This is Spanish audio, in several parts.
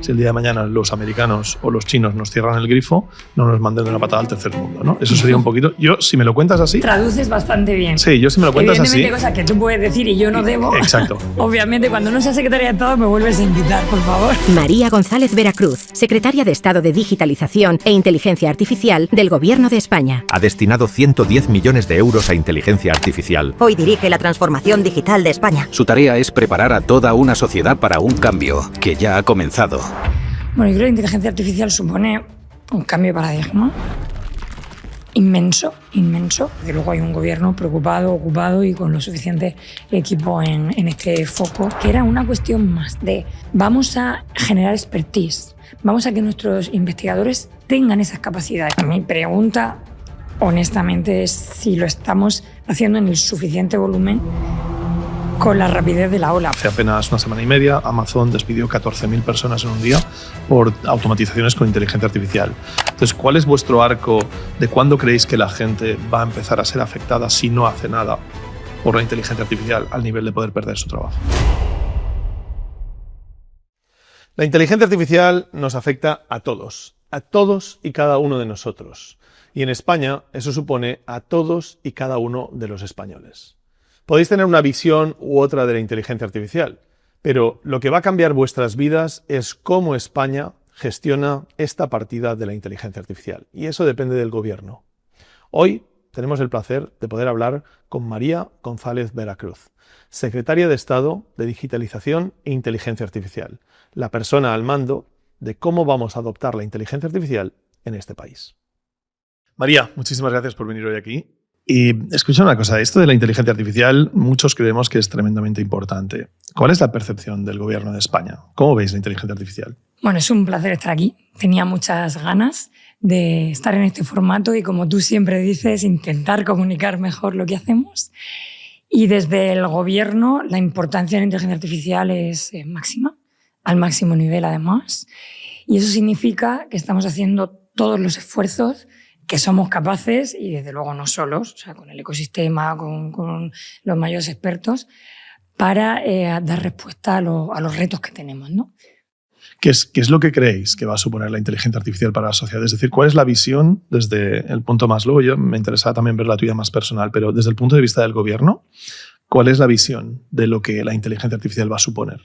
si el día de mañana los americanos o los chinos nos cierran el grifo, no nos manden de una patada al tercer mundo, ¿no? Eso sería un poquito... Yo, si me lo cuentas así... Traduces bastante bien. Sí, yo si me lo cuentas así... Evidentemente cosas que tú puedes decir y yo no debo. Exacto. Obviamente, cuando no sea secretaria de Estado me vuelves a invitar, por favor. María González Veracruz, secretaria de Estado de Digitalización e Inteligencia Artificial del Gobierno de España. Ha destinado 110 millones de euros a inteligencia artificial. Hoy dirige la transformación digital de España. Su tarea es preparar a toda una sociedad para un cambio que ya ha comenzado. Bueno, yo creo que la inteligencia artificial supone un cambio de paradigma inmenso, inmenso. Desde luego hay un gobierno preocupado, ocupado y con lo suficiente equipo en este foco, que era una cuestión más de vamos a generar expertise, vamos a que nuestros investigadores tengan esas capacidades. Mi pregunta, honestamente, es si lo estamos haciendo en el suficiente volumen con la rapidez de la ola. Hace apenas una semana y media, Amazon despidió 14.000 personas en un día por automatizaciones con inteligencia artificial. Entonces, ¿cuál es vuestro arco de cuándo creéis que la gente va a empezar a ser afectada si no hace nada por la inteligencia artificial al nivel de poder perder su trabajo? La inteligencia artificial nos afecta a todos y cada uno de nosotros. Y en España eso supone a todos y cada uno de los españoles. Podéis tener una visión u otra de la inteligencia artificial, pero lo que va a cambiar vuestras vidas es cómo España gestiona esta partida de la inteligencia artificial. Y eso depende del gobierno. Hoy tenemos el placer de poder hablar con María González Veracruz, secretaria de Estado de Digitalización e Inteligencia Artificial, la persona al mando de cómo vamos a adoptar la inteligencia artificial en este país. María, muchísimas gracias por venir hoy aquí. Y escucha una cosa, esto de la inteligencia artificial muchos creemos que es tremendamente importante. ¿Cuál es la percepción del gobierno de España? ¿Cómo veis la inteligencia artificial? Bueno, es un placer estar aquí. Tenía muchas ganas de estar en este formato y, como tú siempre dices, intentar comunicar mejor lo que hacemos. Y desde el gobierno la importancia de la inteligencia artificial es máxima, al máximo nivel además. Y eso significa que estamos haciendo todos los esfuerzos que somos capaces, y desde luego no solos, o sea, con el ecosistema, con los mayores expertos, para dar respuesta a los retos que tenemos, ¿no? ¿Qué es lo que creéis que va a suponer la inteligencia artificial para la sociedad? Es decir, ¿cuál es la visión desde el punto más luego? Yo me interesaba también ver la tuya más personal, pero desde el punto de vista del gobierno, ¿cuál es la visión de lo que la inteligencia artificial va a suponer?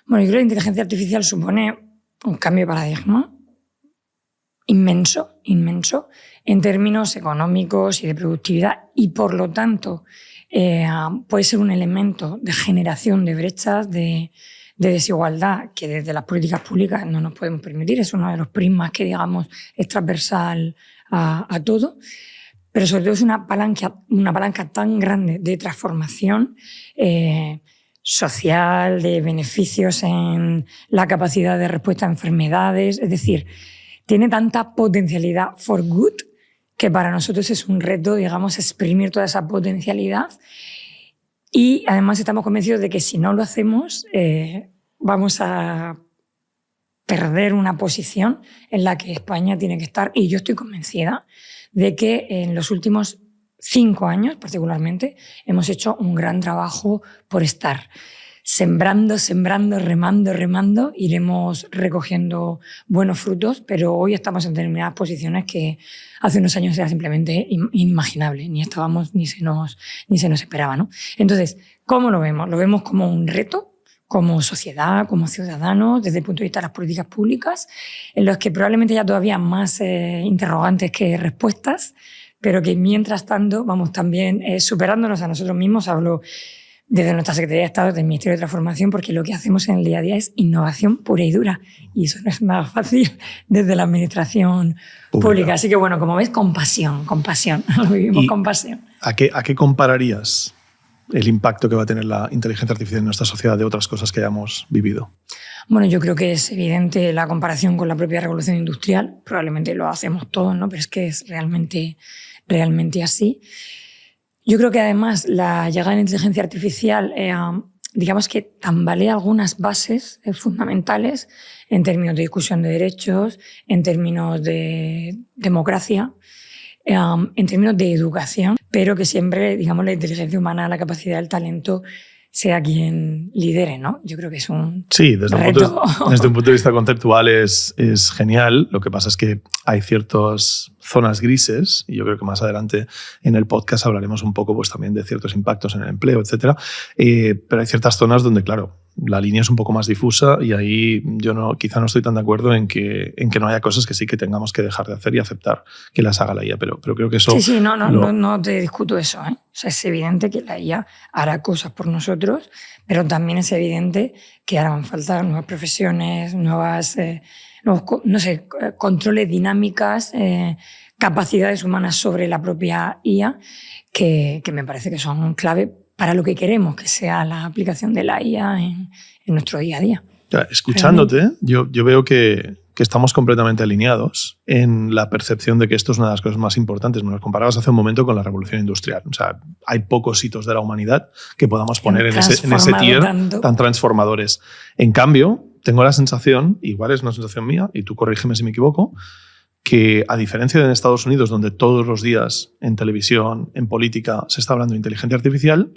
Bueno, yo creo que la inteligencia artificial supone un cambio de paradigma inmenso, inmenso, en términos económicos y de productividad, y por lo tanto puede ser un elemento de generación de brechas, de desigualdad, que desde las políticas públicas no nos podemos permitir. Es uno de los prismas que, digamos, es transversal a todo, pero sobre todo es una palanca tan grande de transformación social, de beneficios en la capacidad de respuesta a enfermedades, es decir, tiene tanta potencialidad for good que para nosotros es un reto, digamos, exprimir toda esa potencialidad, y además estamos convencidos de que si no lo hacemos vamos a perder una posición en la que España tiene que estar, y yo estoy convencida de que en los últimos 5 años particularmente hemos hecho un gran trabajo por estar sembrando, remando, iremos recogiendo buenos frutos, pero hoy estamos en determinadas posiciones que hace unos años era simplemente inimaginable, ni estábamos ni se nos esperaba, ¿no? Entonces, ¿cómo lo vemos? Lo vemos como un reto, como sociedad, como ciudadanos, desde el punto de vista de las políticas públicas, en los que probablemente haya todavía más interrogantes que respuestas, pero que mientras tanto vamos también superándonos a nosotros mismos. Hablo desde nuestra Secretaría de Estado, del Ministerio de Transformación, porque lo que hacemos en el día a día es innovación pura y dura, y eso no es nada fácil desde la administración pública. Así que, bueno, como ves, con pasión, lo vivimos con pasión. ¿A qué compararías el impacto que va a tener la inteligencia artificial en nuestra sociedad de otras cosas que hayamos vivido? Bueno, yo creo que es evidente la comparación con la propia revolución industrial. Probablemente lo hacemos todos, ¿no? Pero es que es realmente así. Yo creo que además la llegada de la inteligencia artificial, digamos que tambalea algunas bases fundamentales en términos de discusión de derechos, en términos de democracia, en términos de educación, pero que siempre, digamos, la inteligencia humana, la capacidad, el talento sea quien lidere, ¿no? Yo creo que es un Sí, desde reto. un punto de vista conceptual es genial. Lo que pasa es que hay ciertas zonas grises, y yo creo que más adelante en el podcast hablaremos un poco pues, también de ciertos impactos en el empleo, etc. Pero hay ciertas zonas donde, claro, la línea es un poco más difusa y ahí yo quizá no estoy tan de acuerdo en que no haya cosas que sí que tengamos que dejar de hacer y aceptar que las haga la IA. Pero creo que eso... Sí, no te discuto eso, ¿eh? O sea, es evidente que la IA hará cosas por nosotros, pero también es evidente que harán falta nuevas profesiones, nuevos controles, dinámicas, capacidades humanas sobre la propia IA que me parece que son clave para lo que queremos que sea la aplicación de la IA en nuestro día a día. Escuchándote, yo veo que estamos completamente alineados en la percepción de que esto es una de las cosas más importantes. Me lo comparabas hace un momento con la revolución industrial. O sea, hay pocos hitos de la humanidad que podamos poner en ese tier tan transformadores. En cambio, tengo la sensación, igual es una sensación mía, y tú corrígeme si me equivoco, que a diferencia de en Estados Unidos, donde todos los días en televisión, en política, se está hablando de inteligencia artificial,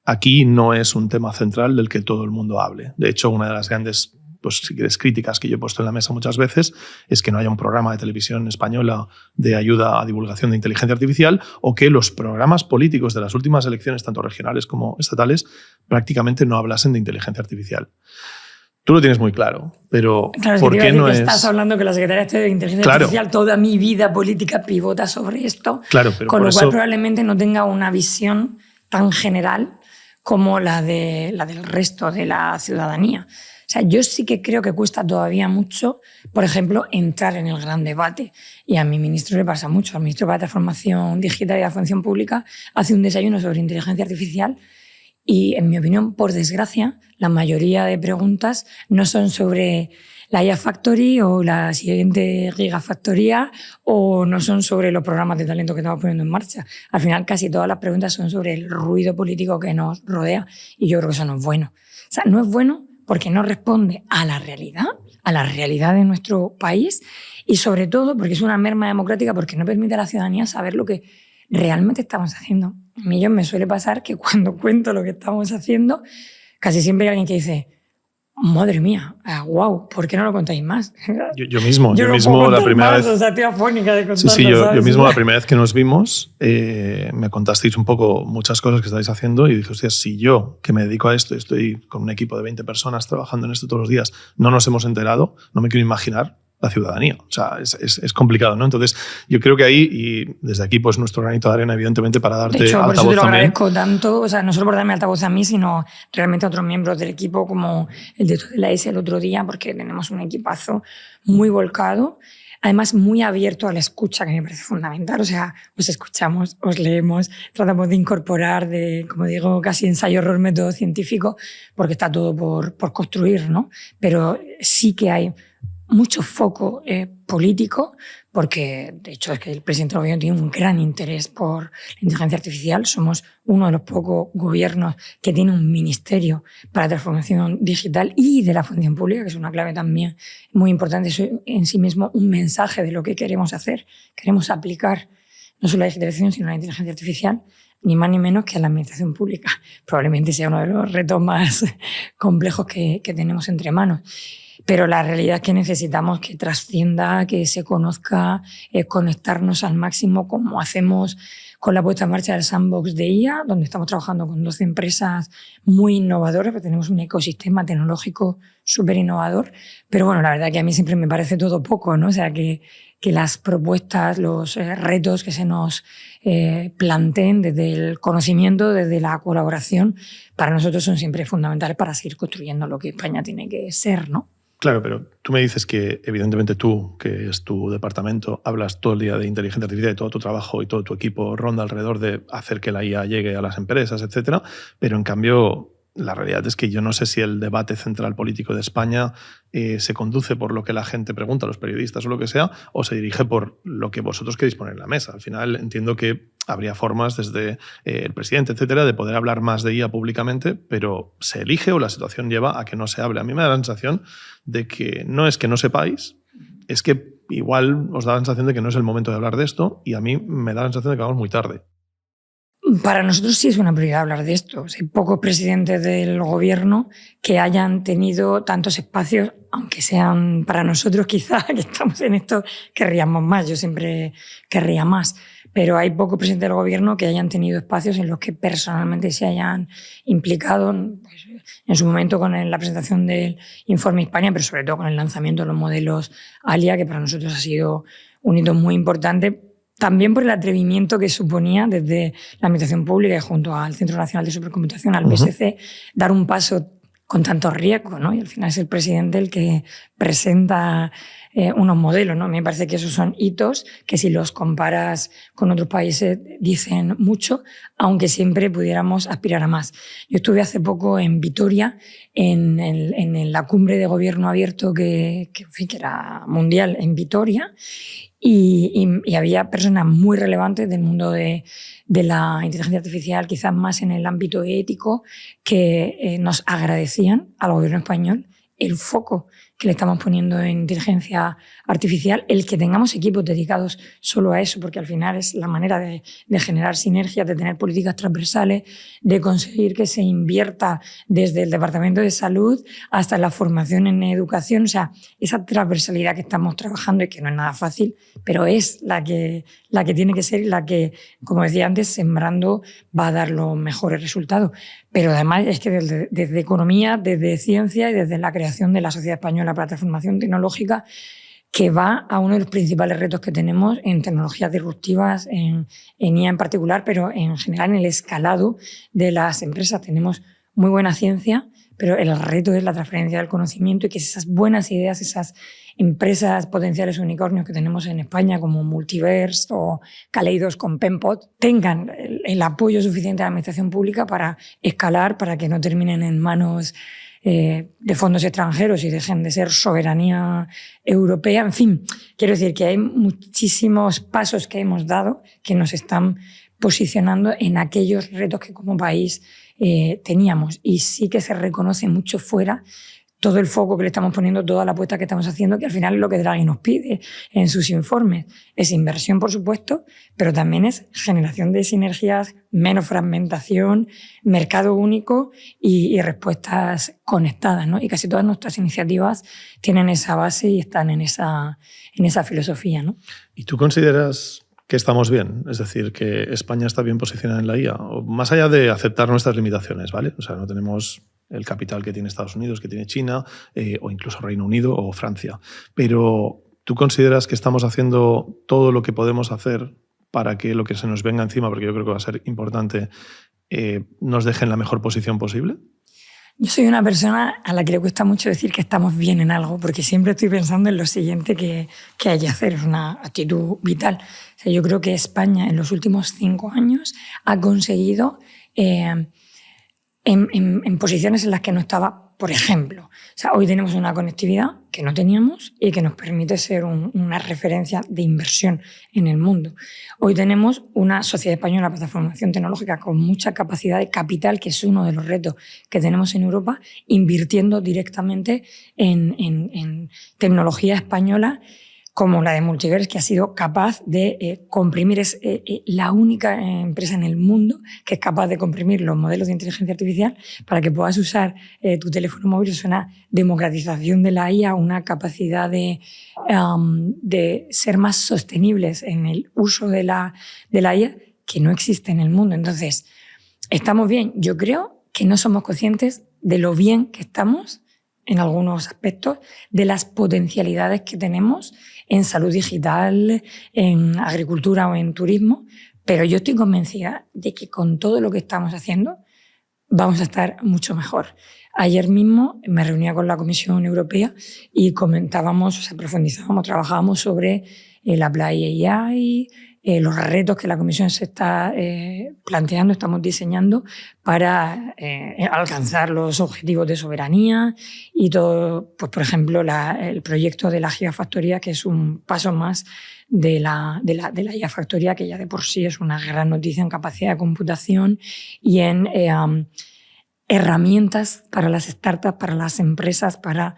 aquí no es un tema central del que todo el mundo hable. De hecho, una de las grandes, pues, si quieres, críticas que yo he puesto en la mesa muchas veces es que no haya un programa de televisión española de ayuda a divulgación de inteligencia artificial, o que los programas políticos de las últimas elecciones, tanto regionales como estatales, prácticamente no hablasen de inteligencia artificial. Tú lo tienes muy claro, pero claro, ¿por qué no es...? Estás hablando que la Secretaría de Inteligencia Artificial, toda mi vida política pivota sobre esto, claro, pero con lo eso... cual probablemente no tenga una visión tan general como la del resto de la ciudadanía. O sea, yo sí que creo que cuesta todavía mucho, por ejemplo, entrar en el gran debate. Y a mi ministro le pasa mucho. Al ministro para la Transformación Digital y la Función Pública hace un desayuno sobre inteligencia artificial y, en mi opinión, por desgracia, la mayoría de preguntas no son sobre la IA Factory o la siguiente Gigafactoría, o no son sobre los programas de talento que estamos poniendo en marcha. Al final, casi todas las preguntas son sobre el ruido político que nos rodea, y yo creo que eso no es bueno. O sea, no es bueno porque no responde a la realidad de nuestro país, y sobre todo porque es una merma democrática, porque no permite a la ciudadanía saber lo que realmente estamos haciendo. A mí me suele pasar que cuando cuento lo que estamos haciendo, casi siempre hay alguien que dice: madre mía, wow, ¿por qué no lo contáis más? Yo mismo la primera vez... O sea, estoy afónica de contarlo. Sí, yo mismo la primera vez que nos vimos me contasteis un poco muchas cosas que estáis haciendo y dije, hostia, si yo, que me dedico a esto, estoy con un equipo de 20 personas trabajando en esto todos los días, no nos hemos enterado, no me quiero imaginar la ciudadanía. O sea, es complicado, ¿no? Entonces, yo creo que ahí, y desde aquí, pues nuestro granito de arena, evidentemente, para darte altavoz también. De hecho, por eso te lo agradezco tanto, o sea, no solo por darme altavoz a mí, sino realmente a otros miembros del equipo, como el de la ESE el otro día, porque tenemos un equipazo muy volcado, además muy abierto a la escucha, que me parece fundamental. O sea, os escuchamos, os leemos, tratamos de incorporar, como digo, casi ensayo-error, método científico, porque está todo por construir, ¿no? Pero sí que hay mucho foco político, porque de hecho es que el presidente del gobierno tiene un gran interés por la inteligencia artificial. Somos uno de los pocos gobiernos que tiene un ministerio para la transformación digital y de la función pública, que es una clave también muy importante. Eso en sí mismo un mensaje de lo que queremos hacer. Queremos aplicar no solo la digitalización, sino la inteligencia artificial, ni más ni menos que a la administración pública. Probablemente sea uno de los retos más complejos que tenemos entre manos. Pero la realidad es que necesitamos que trascienda, que se conozca, conectarnos al máximo, como hacemos con la puesta en marcha del Sandbox de IA, donde estamos trabajando con 12 empresas muy innovadoras, porque tenemos un ecosistema tecnológico súper innovador. Pero bueno, la verdad que a mí siempre me parece todo poco, ¿no? O sea, que las propuestas, los retos que se nos planteen desde el conocimiento, desde la colaboración, para nosotros son siempre fundamentales para seguir construyendo lo que España tiene que ser, ¿no? Claro, pero tú me dices que evidentemente tú, que es tu departamento, hablas todo el día de inteligencia artificial y todo tu trabajo y todo tu equipo ronda alrededor de hacer que la IA llegue a las empresas, etcétera, pero en cambio la realidad es que yo no sé si el debate central político de España se conduce por lo que la gente pregunta, los periodistas o lo que sea, o se dirige por lo que vosotros queréis poner en la mesa. Al final entiendo que habría formas desde el presidente, etcétera, de poder hablar más de IA públicamente, pero se elige o la situación lleva a que no se hable. A mí me da la sensación de que no es que no sepáis, es que igual os da la sensación de que no es el momento de hablar de esto, y a mí me da la sensación de que vamos muy tarde. Para nosotros sí es una prioridad hablar de esto. Hay pocos presidentes del gobierno que hayan tenido tantos espacios, aunque sean para nosotros quizás, que estamos en esto, querríamos más. Yo siempre querría más. Pero hay pocos presidentes del gobierno que hayan tenido espacios en los que personalmente se hayan implicado, pues, en su momento con la presentación del informe Hispania, pero sobre todo con el lanzamiento de los modelos ALIA, que para nosotros ha sido un hito muy importante. También por el atrevimiento que suponía desde la administración pública y junto al Centro Nacional de Supercomputación, al BSC, dar un paso con tanto riesgo, ¿no? Y al final es el presidente el que presenta unos modelos, ¿no? Me parece que esos son hitos que si los comparas con otros países dicen mucho, aunque siempre pudiéramos aspirar a más. Yo estuve hace poco en Vitoria, en la cumbre de gobierno abierto que era mundial en Vitoria, y había personas muy relevantes del mundo de la inteligencia artificial, quizás más en el ámbito ético, que nos agradecían al gobierno español el foco que le estamos poniendo en inteligencia artificial, el que tengamos equipos dedicados solo a eso, porque al final es la manera de generar sinergias, de tener políticas transversales, de conseguir que se invierta desde el Departamento de Salud hasta la formación en educación. O sea, esa transversalidad que estamos trabajando y que no es nada fácil, pero es la que tiene que ser y la que, como decía antes, sembrando va a dar los mejores resultados. Pero además es que desde economía, desde ciencia y desde la creación de la Sociedad Española para la Transformación Tecnológica, que va a uno de los principales retos que tenemos en tecnologías disruptivas, en IA en particular, pero en general en el escalado de las empresas. Tenemos muy buena ciencia, pero el reto es la transferencia del conocimiento y que esas buenas ideas, esas empresas potenciales unicornios que tenemos en España, como Multiverse o Kaleidos con Penpot, tengan el apoyo suficiente de la administración pública para escalar, para que no terminen en manos de fondos extranjeros y dejen de ser soberanía europea. En fin, quiero decir que hay muchísimos pasos que hemos dado que nos están posicionando en aquellos retos que como país teníamos. Y sí que se reconoce mucho fuera todo el foco que le estamos poniendo, toda la apuesta que estamos haciendo, que al final es lo que Draghi nos pide en sus informes. Es inversión, por supuesto, pero también es generación de sinergias, menos fragmentación, mercado único y respuestas conectadas, ¿no? Y casi todas nuestras iniciativas tienen esa base y están en esa filosofía, ¿no? ¿Y tú consideras que estamos bien? Es decir, que España está bien posicionada en la IA, o más allá de aceptar nuestras limitaciones, ¿vale? O sea, no tenemos el capital que tiene Estados Unidos, que tiene China, o incluso Reino Unido o Francia. Pero ¿tú consideras que estamos haciendo todo lo que podemos hacer para que lo que se nos venga encima, porque yo creo que va a ser importante, nos deje en la mejor posición posible? Yo soy una persona a la que le cuesta mucho decir que estamos bien en algo, porque siempre estoy pensando en lo siguiente que hay que hacer. Es una actitud vital. O sea, yo creo que España en los últimos 5 años ha conseguido en posiciones en las que no estaba, por ejemplo. O sea, hoy tenemos una conectividad que no teníamos y que nos permite ser una referencia de inversión en el mundo. Hoy tenemos una sociedad española para la transformación tecnológica con mucha capacidad de capital, que es uno de los retos que tenemos en Europa, invirtiendo directamente en tecnología española, como la de Multiverse, que ha sido capaz de comprimir, es la única empresa en el mundo que es capaz de comprimir los modelos de inteligencia artificial para que puedas usar tu teléfono móvil. Es una democratización de la IA, una capacidad de ser más sostenibles en el uso de la IA que no existe en el mundo. Entonces, ¿estamos bien? Yo creo que no somos conscientes de lo bien que estamos en algunos aspectos, de las potencialidades que tenemos en salud digital, en agricultura o en turismo, pero yo estoy convencida de que con todo lo que estamos haciendo vamos a estar mucho mejor. Ayer mismo me reunía con la Comisión Europea y comentábamos, o sea, profundizábamos, trabajábamos sobre el Apply AI, los retos que la Comisión se está planteando, estamos diseñando para alcanzar los objetivos de soberanía y todo, pues por ejemplo, el proyecto de la gigafactoría, que es un paso más de la gigafactoría, que ya de por sí es una gran noticia en capacidad de computación y en herramientas para las startups, para las empresas, para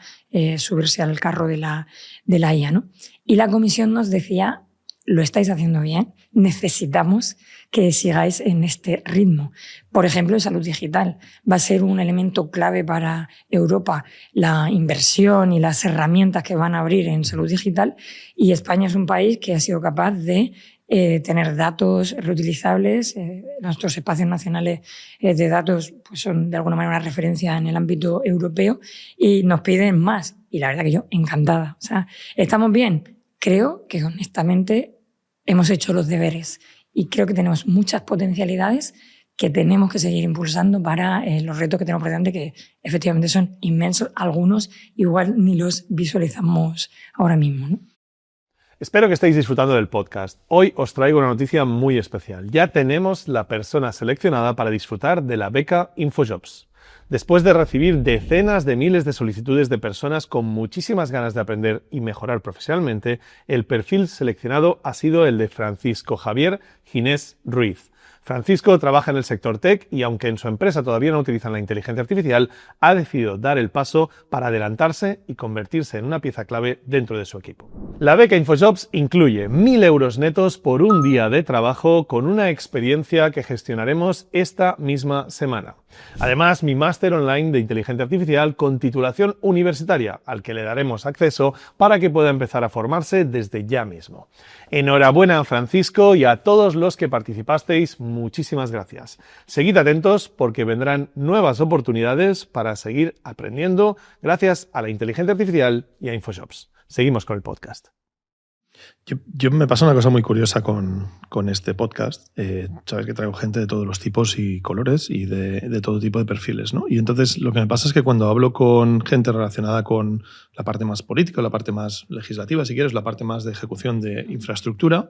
subirse al carro de la IA, ¿no? Y la Comisión nos decía lo estáis haciendo bien, necesitamos que sigáis en este ritmo. Por ejemplo, en salud digital va a ser un elemento clave para Europa la inversión y las herramientas que van a abrir en salud digital, y España es un país que ha sido capaz de tener datos reutilizables. Nuestros espacios nacionales de datos pues son de alguna manera una referencia en el ámbito europeo y nos piden más. Y la verdad que yo encantada. O sea, ¿estamos bien? Creo que honestamente hemos hecho los deberes y creo que tenemos muchas potencialidades que tenemos que seguir impulsando para los retos que tenemos por delante, que efectivamente son inmensos. Algunos igual ni los visualizamos ahora mismo, ¿no? Espero que estéis disfrutando del podcast. Hoy os traigo una noticia muy especial. Ya tenemos la persona seleccionada para disfrutar de la beca InfoJobs. Después de recibir decenas de miles de solicitudes de personas con muchísimas ganas de aprender y mejorar profesionalmente, el perfil seleccionado ha sido el de Francisco Javier Ginés Ruiz. Francisco trabaja en el sector tech y, aunque en su empresa todavía no utilizan la inteligencia artificial, ha decidido dar el paso para adelantarse y convertirse en una pieza clave dentro de su equipo. La beca InfoJobs incluye 1.000 euros netos por un día de trabajo con una experiencia que gestionaremos esta misma semana. Además, mi máster online de inteligencia artificial con titulación universitaria, al que le daremos acceso para que pueda empezar a formarse desde ya mismo. Enhorabuena, Francisco, y a todos los que participasteis, muchísimas gracias. Seguid atentos porque vendrán nuevas oportunidades para seguir aprendiendo gracias a la inteligencia artificial y a InfoJobs. Seguimos con el podcast. Yo me pasa una cosa muy curiosa con este podcast. Sabes que traigo gente de todos los tipos y colores y de todo tipo de perfiles, ¿no? Y entonces lo que me pasa es que cuando hablo con gente relacionada con la parte más política, la parte más legislativa, si quieres, la parte más de ejecución de infraestructura,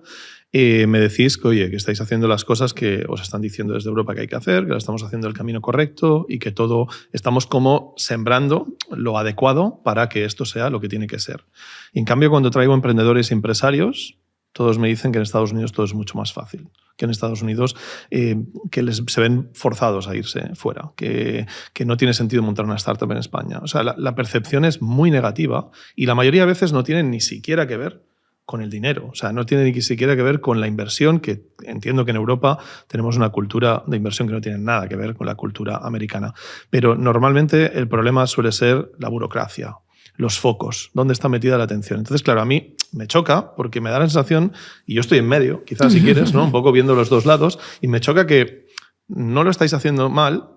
me decís que, oye, que estáis haciendo las cosas que os están diciendo desde Europa que hay que hacer, que estamos haciendo el camino correcto y que todo estamos como sembrando lo adecuado para que esto sea lo que tiene que ser. Y en cambio, cuando traigo emprendedores y empresarios, todos me dicen que en Estados Unidos todo es mucho más fácil. Que en Estados Unidos se ven forzados a irse fuera, que no tiene sentido montar una startup en España. O sea, la percepción es muy negativa y la mayoría de veces no tienen ni siquiera que ver con el dinero. O sea, no tiene ni siquiera que ver con la inversión, que entiendo que en Europa tenemos una cultura de inversión que no tiene nada que ver con la cultura americana. Pero normalmente el problema suele ser la burocracia, los focos, dónde está metida la atención. Entonces, claro, a mí me choca porque me da la sensación, y yo estoy en medio, quizás si quieres, ¿no? Un poco viendo los dos lados, y me choca que no lo estáis haciendo mal,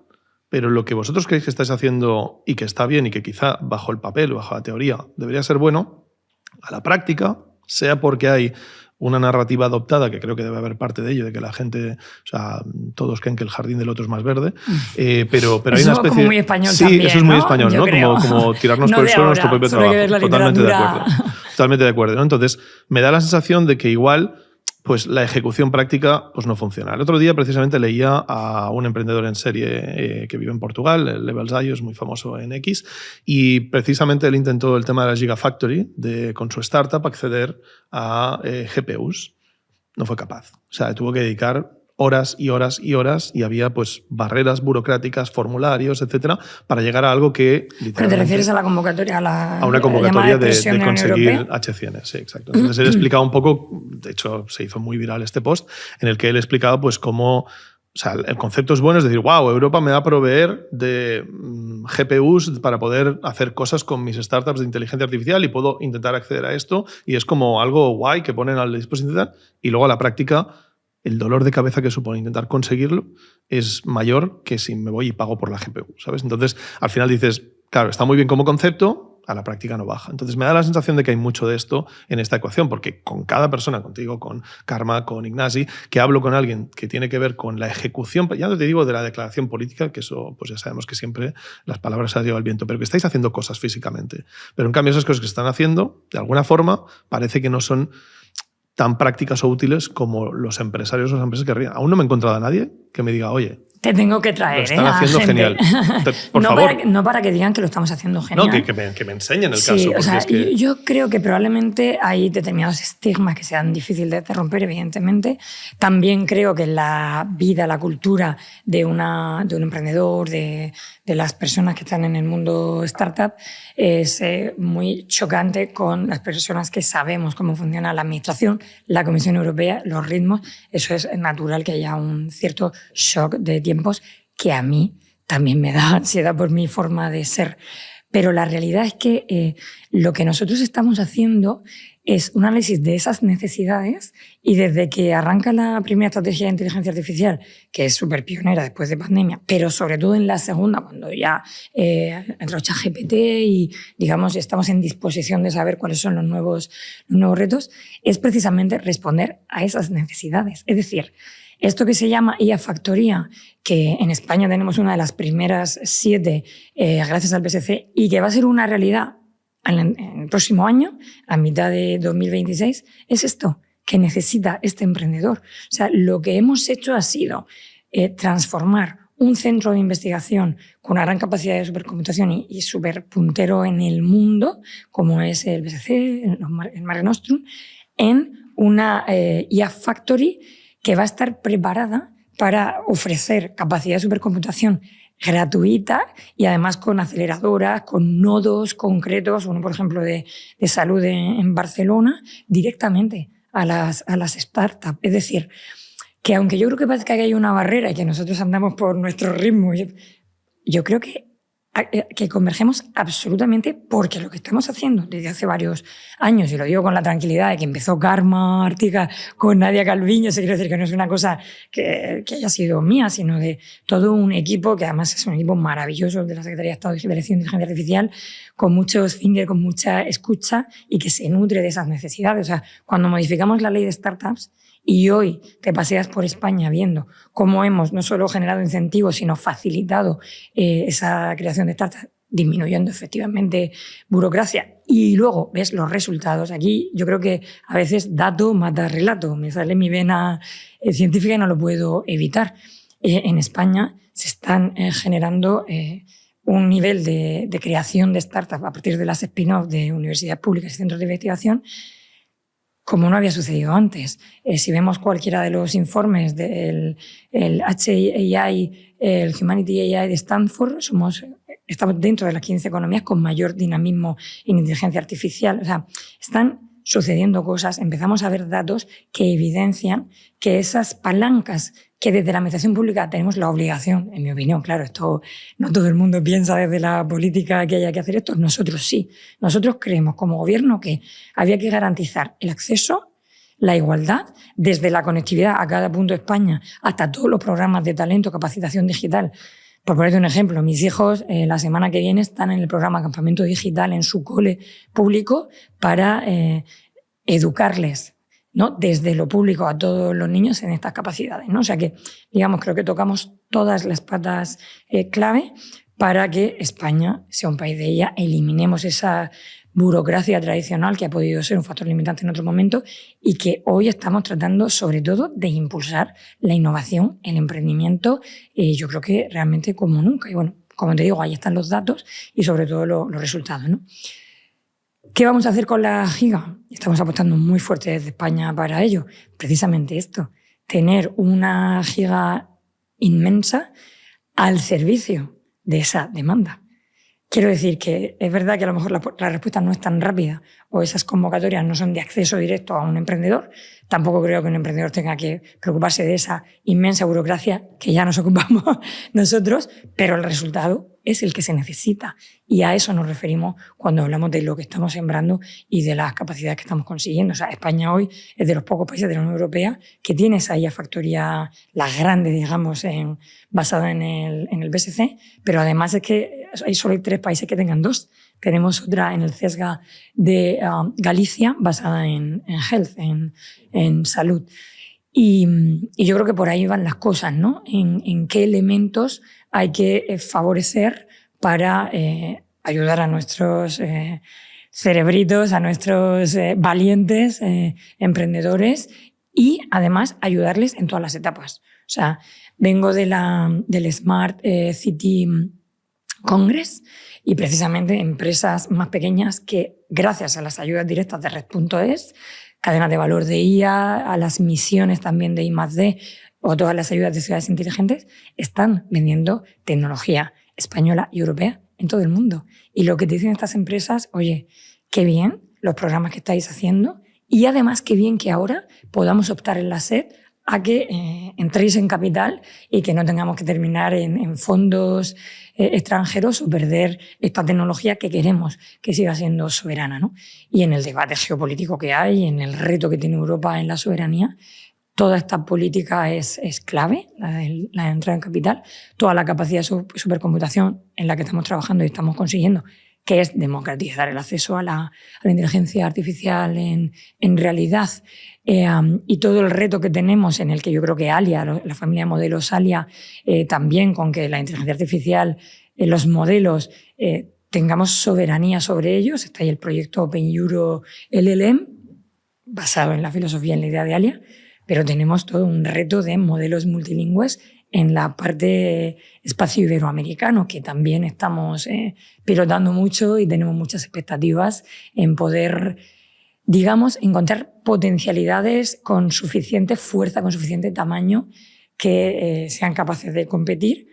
pero lo que vosotros creéis que estáis haciendo y que está bien y que quizá bajo el papel, bajo la teoría, debería ser bueno, a la práctica, sea porque hay una narrativa adoptada, que creo que debe haber parte de ello, de que la gente, o sea, todos creen que el jardín del otro es más verde, pero hay una especie... Como muy español sí, también, eso es muy ¿no? español, Yo ¿no? creo. Como tirarnos No por el suelo ahora, nuestro propio solo hay que ver trabajo. la Totalmente de literatura. acuerdo. Totalmente de acuerdo, ¿no? Entonces, me da la sensación de que igual pues la ejecución práctica pues no funciona. El otro día precisamente leía a un emprendedor en serie que vive en Portugal, el Level Zayo, es muy famoso en X, y precisamente él intentó el tema de la Gigafactory, con su startup acceder a GPUs. No fue capaz. O sea, tuvo que dedicar horas y horas y horas y había pues barreras burocráticas, formularios, etcétera, para llegar a algo que ¿Pero te refieres a la convocatoria? A una convocatoria de conseguir Europea? H100, sí, exacto. Entonces él explicaba un poco, de hecho se hizo muy viral este post, en el que él explicaba pues cómo, o sea, el concepto es bueno, es decir, wow, Europa me va a proveer de GPUs para poder hacer cosas con mis startups de inteligencia artificial y puedo intentar acceder a esto y es como algo guay que ponen a la disposición y luego a la práctica el dolor de cabeza que supone intentar conseguirlo es mayor que si me voy y pago por la GPU, ¿sabes? Entonces, al final dices, claro, está muy bien como concepto, a la práctica no baja. Entonces, me da la sensación de que hay mucho de esto en esta ecuación, porque con cada persona, contigo, con Karma, con Ignasi, que hablo con alguien que tiene que ver con la ejecución, ya no te digo de la declaración política, que eso pues ya sabemos que siempre las palabras se las lleva el viento, pero que estáis haciendo cosas físicamente. Pero en cambio, esas cosas que están haciendo, de alguna forma, parece que no son tan prácticas o útiles como los empresarios o las empresas querrían. Aún no me he encontrado a nadie que me diga, oye, te tengo que traer, lo están haciendo gente. Genial. Por no favor. No para que digan que lo estamos haciendo genial. No, que me enseñen el sí, caso. O sea, es que... yo creo que probablemente hay determinados estigmas que sean difíciles de romper, evidentemente. También creo que la vida, la cultura de un emprendedor, de de las personas que están en el mundo startup es muy chocante con las personas que sabemos cómo funciona la administración, la Comisión Europea, los ritmos. Eso es natural que haya un cierto shock de tiempos que a mí también me da ansiedad por mi forma de ser. Pero la realidad es que lo que nosotros estamos haciendo es un análisis de esas necesidades y desde que arranca la primera estrategia de inteligencia artificial, que es súper pionera después de pandemia, pero sobre todo en la segunda, cuando ya entró ChatGPT y digamos estamos en disposición de saber cuáles son los nuevos retos, es precisamente responder a esas necesidades. Es decir, esto que se llama IA Factoría, que en España tenemos una de las primeras 7 gracias al BSC y que va a ser una realidad en el próximo año, a mitad de 2026, es esto que necesita este emprendedor. O sea, lo que hemos hecho ha sido transformar un centro de investigación con una gran capacidad de supercomputación y súper puntero en el mundo, como es el BSC, el Mare Nostrum, en una IA Factory que va a estar preparada para ofrecer capacidad de supercomputación gratuita y además con aceleradoras, con nodos concretos, uno por ejemplo de salud en Barcelona, directamente a las startups. Es decir, que aunque yo creo que parezca que hay una barrera y que nosotros andamos por nuestro ritmo, yo creo que convergemos absolutamente porque lo que estamos haciendo desde hace varios años, y lo digo con la tranquilidad de que empezó Karma Ártica con Nadia Calviño, se quiere decir que no es una cosa que haya sido mía, sino de todo un equipo que además es un equipo maravilloso de la Secretaría de Estado de Digitalización e Inteligencia Artificial, con muchos fingers, con mucha escucha y que se nutre de esas necesidades. O sea, cuando modificamos la ley de startups, y hoy te paseas por España viendo cómo hemos no solo generado incentivos, sino facilitado esa creación de startups, disminuyendo efectivamente burocracia. Y luego ves los resultados. Aquí yo creo que a veces dato mata relato. Me sale mi vena científica y no lo puedo evitar. En España se están generando un nivel de creación de startups a partir de las spin-off de universidades públicas y centros de investigación como no había sucedido antes. Si vemos cualquiera de los informes del HAI, el Humanity AI de Stanford, estamos dentro de las 15 economías con mayor dinamismo en inteligencia artificial. O sea, están sucediendo cosas, empezamos a ver datos que evidencian que esas palancas que desde la administración pública tenemos la obligación, en mi opinión, claro, esto no todo el mundo piensa desde la política que haya que hacer esto, nosotros sí. Nosotros creemos como gobierno que había que garantizar el acceso, la igualdad, desde la conectividad a cada punto de España hasta todos los programas de talento, capacitación digital. Por ponerte un ejemplo, mis hijos la semana que viene están en el programa Campamento Digital en su cole público para educarles, ¿no?, desde lo público a todos los niños en estas capacidades, ¿no? O sea que, digamos, creo que tocamos todas las patas clave para que España sea un país de IA, eliminemos esa burocracia tradicional que ha podido ser un factor limitante en otro momento y que hoy estamos tratando sobre todo de impulsar la innovación, el emprendimiento, yo creo que realmente como nunca. Y bueno, como te digo, ahí están los datos y sobre todo los resultados, ¿no? ¿Qué vamos a hacer con la Giga? Estamos apostando muy fuerte desde España para ello. Precisamente esto, tener una Giga inmensa al servicio de esa demanda. Quiero decir que es verdad que a lo mejor la respuesta no es tan rápida o esas convocatorias no son de acceso directo a un emprendedor. Tampoco creo que un emprendedor tenga que preocuparse de esa inmensa burocracia que ya nos ocupamos nosotros, pero el resultado es el que se necesita. Y a eso nos referimos cuando hablamos de lo que estamos sembrando y de las capacidades que estamos consiguiendo. O sea, España hoy es de los pocos países de la Unión Europea que tiene esa IA Factoría, la grande, digamos, basada en el BSC, pero además es que solo hay 3 países que tengan 2. Tenemos otra en el CESGA de Galicia, basada en health, en salud. Y yo creo que por ahí van las cosas, ¿no? En qué elementos hay que favorecer para ayudar a nuestros cerebritos, a nuestros valientes emprendedores y además ayudarles en todas las etapas. O sea, vengo del Smart City Congress y precisamente empresas más pequeñas que gracias a las ayudas directas de Red.es, cadenas de valor de IA, a las misiones también de I+D o todas las ayudas de ciudades inteligentes, están vendiendo tecnología española y europea en todo el mundo. Y lo que te dicen estas empresas, oye, qué bien los programas que estáis haciendo y además qué bien que ahora podamos optar en la SED a que entréis en capital y que no tengamos que terminar en fondos extranjeros o perder esta tecnología que queremos que siga siendo soberana, ¿no? Y en el debate geopolítico que hay, en el reto que tiene Europa en la soberanía, toda esta política es clave, la de entrada en capital, toda la capacidad de supercomputación en la que estamos trabajando y estamos consiguiendo, que es democratizar el acceso a la inteligencia artificial en realidad, y todo el reto que tenemos en el que yo creo que Alia, la familia de modelos Alia, también con que la inteligencia artificial, los modelos, tengamos soberanía sobre ellos. Está ahí el proyecto Open Euro LLM, basado en la filosofía, en la idea de Alia, pero tenemos todo un reto de modelos multilingües en la parte espacio iberoamericano, que también estamos pilotando mucho y tenemos muchas expectativas en poder, digamos, encontrar potencialidades con suficiente fuerza, con suficiente tamaño, que sean capaces de competir,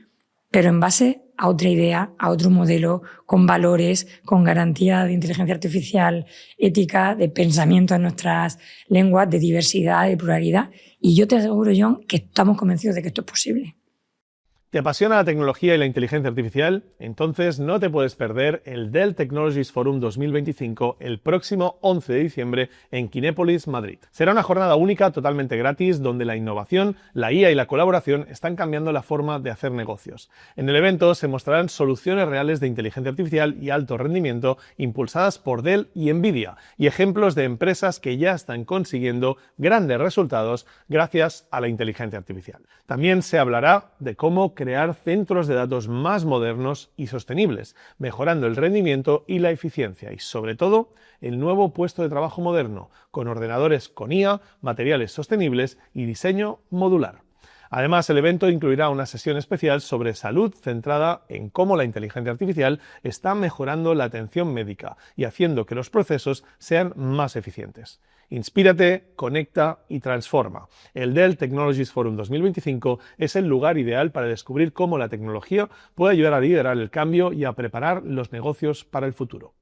pero en base a otra idea, a otro modelo, con valores, con garantía de inteligencia artificial, ética, de pensamiento en nuestras lenguas, de diversidad, de pluralidad. Y yo te aseguro, John, que estamos convencidos de que esto es posible. ¿Te apasiona la tecnología y la inteligencia artificial? Entonces no te puedes perder el Dell Technologies Forum 2025 el próximo 11 de diciembre en Kinépolis, Madrid. Será una jornada única totalmente gratis donde la innovación, la IA y la colaboración están cambiando la forma de hacer negocios. En el evento se mostrarán soluciones reales de inteligencia artificial y alto rendimiento impulsadas por Dell y Nvidia y ejemplos de empresas que ya están consiguiendo grandes resultados gracias a la inteligencia artificial. También se hablará de cómo crear centros de datos más modernos y sostenibles, mejorando el rendimiento y la eficiencia y, sobre todo, el nuevo puesto de trabajo moderno, con ordenadores con IA, materiales sostenibles y diseño modular. Además, el evento incluirá una sesión especial sobre salud centrada en cómo la inteligencia artificial está mejorando la atención médica y haciendo que los procesos sean más eficientes. Inspírate, conecta y transforma. El Dell Technologies Forum 2025 es el lugar ideal para descubrir cómo la tecnología puede ayudar a liderar el cambio y a preparar los negocios para el futuro.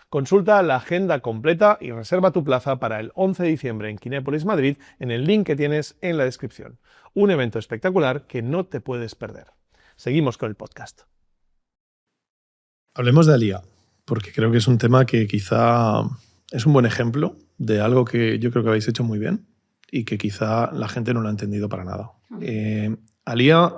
Consulta la agenda completa y reserva tu plaza para el 11 de diciembre en Kinépolis, Madrid, en el link que tienes en la descripción. Un evento espectacular que no te puedes perder. Seguimos con el podcast. Hablemos de Alia, porque creo que es un tema que quizá es un buen ejemplo de algo que yo creo que habéis hecho muy bien y que quizá la gente no lo ha entendido para nada. Alia,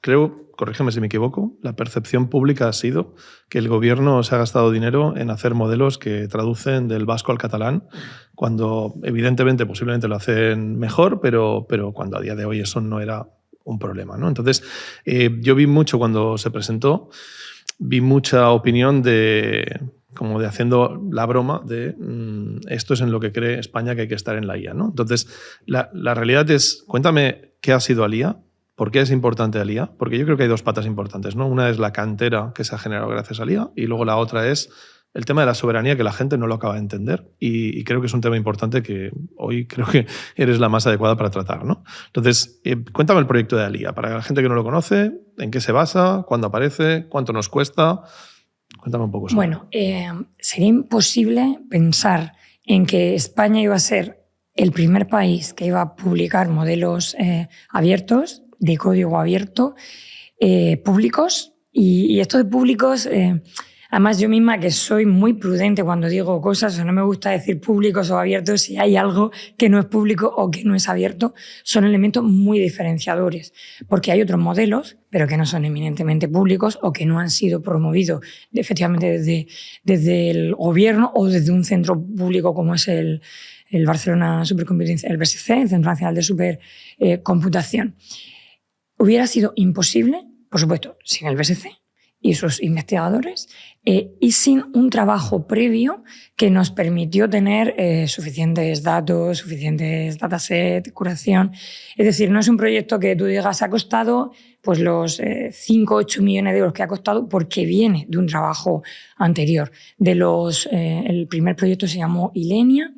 creo, corrígeme si me equivoco, la percepción pública ha sido que el gobierno se ha gastado dinero en hacer modelos que traducen del vasco al catalán, cuando evidentemente posiblemente lo hacen mejor, pero cuando a día de hoy eso no era un problema, ¿no? Entonces, yo vi mucho cuando se presentó, vi mucha opinión como de haciendo la broma de esto es en lo que cree España que hay que estar en la IA, ¿no? Entonces, la realidad es, cuéntame qué ha sido Alia. ¿Por qué es importante Alia? Porque yo creo que hay dos patas importantes, ¿no? Una es la cantera que se ha generado gracias a Alia y luego la otra es el tema de la soberanía, que la gente no lo acaba de entender y creo que es un tema importante que hoy creo que eres la más adecuada para tratar, ¿no? Entonces, cuéntame el proyecto de Alia, para la gente que no lo conoce, en qué se basa, cuándo aparece, cuánto nos cuesta. Cuéntame un poco sobre. Bueno, sería imposible pensar en que España iba a ser el primer país que iba a publicar modelos abiertos, de código abierto, públicos. Y esto de públicos, además yo misma que soy muy prudente cuando digo cosas, o sea, no me gusta decir públicos o abiertos, si hay algo que no es público o que no es abierto, son elementos muy diferenciadores, porque hay otros modelos, pero que no son eminentemente públicos o que no han sido promovidos efectivamente desde el gobierno o desde un centro público como es el Barcelona Supercomputing, el BSC, el Centro Nacional de Supercomputación. Hubiera sido imposible, por supuesto, sin el BSC y sus investigadores, y sin un trabajo previo que nos permitió tener suficientes datos, suficientes datasets, curación. Es decir, no es un proyecto que tú digas ha costado pues los 5 o 8 millones de euros que ha costado, porque viene de un trabajo anterior. El primer proyecto se llamó Ilenia,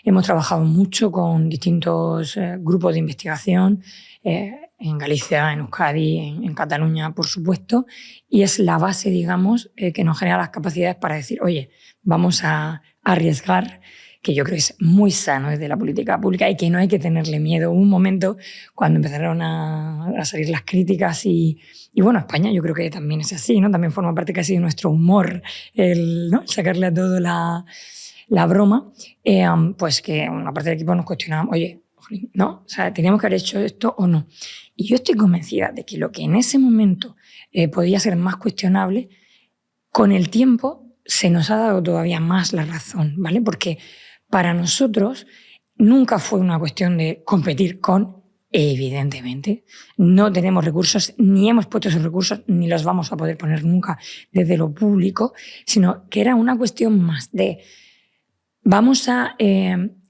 Hemos trabajado mucho con distintos grupos de investigación, en Galicia, en Euskadi, en Cataluña, por supuesto, y es la base, digamos, que nos genera las capacidades para decir, oye, vamos a arriesgar, que yo creo que es muy sano desde la política pública y que no hay que tenerle miedo. Hubo un momento cuando empezaron a salir las críticas y bueno, España yo creo que también es así, ¿no? También forma parte casi de nuestro humor ¿no? Sacarle a todo la broma, pues que una parte del equipo nos cuestionábamos, oye, ¿no? O sea, ¿teníamos que haber hecho esto o no? Y yo estoy convencida de que lo que en ese momento podía ser más cuestionable, con el tiempo se nos ha dado todavía más la razón, ¿vale? Porque para nosotros nunca fue una cuestión de competir con, evidentemente, no tenemos recursos, ni hemos puesto esos recursos, ni los vamos a poder poner nunca desde lo público, sino que era una cuestión más de vamos a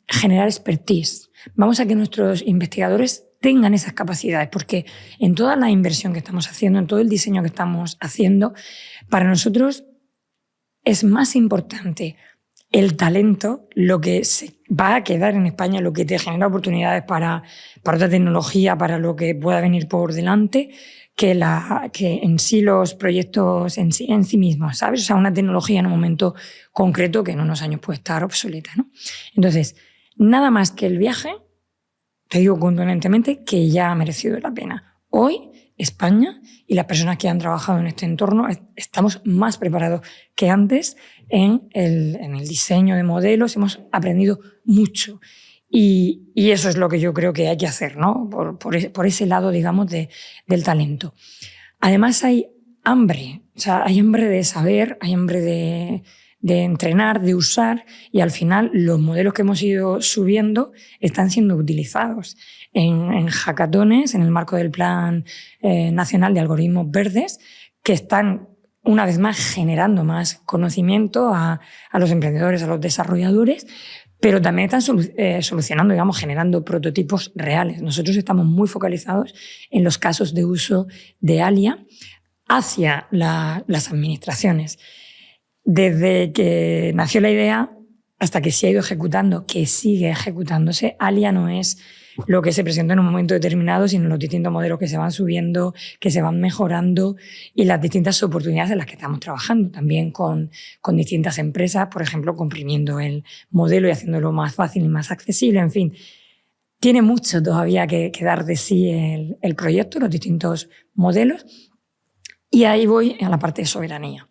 generar expertise, vamos a que nuestros investigadores tengan esas capacidades, porque en toda la inversión que estamos haciendo, en todo el diseño que estamos haciendo, para nosotros es más importante el talento, lo que se va a quedar en España, lo que te genera oportunidades para otra tecnología, para lo que pueda venir por delante, que en sí los proyectos en sí mismos, ¿sabes? O sea, una tecnología en un momento concreto que en unos años puede estar obsoleta, ¿no? Entonces, nada más que el viaje, te digo contundentemente que ya ha merecido la pena. Hoy, España y las personas que han trabajado en este entorno estamos más preparados que antes en el diseño de modelos, hemos aprendido mucho. Y eso es lo que yo creo que hay que hacer, ¿no? Por ese lado, digamos, del talento. Además hay hambre, o sea, hay hambre de saber, hay hambre de entrenar, de usar, y al final los modelos que hemos ido subiendo están siendo utilizados en hackatones, en el marco del Plan Nacional de Algoritmos Verdes, que están una vez más generando más conocimiento a los emprendedores, a los desarrolladores, pero también están solucionando, digamos, generando prototipos reales. Nosotros estamos muy focalizados en los casos de uso de Alia hacia las administraciones. Desde que nació la idea hasta que se ha ido ejecutando, que sigue ejecutándose, Alia no es lo que se presentó en un momento determinado, sino los distintos modelos que se van subiendo, que se van mejorando y las distintas oportunidades en las que estamos trabajando, también con distintas empresas, por ejemplo, comprimiendo el modelo y haciéndolo más fácil y más accesible, en fin. Tiene mucho todavía que dar de sí el proyecto, los distintos modelos, y ahí voy a la parte de soberanía.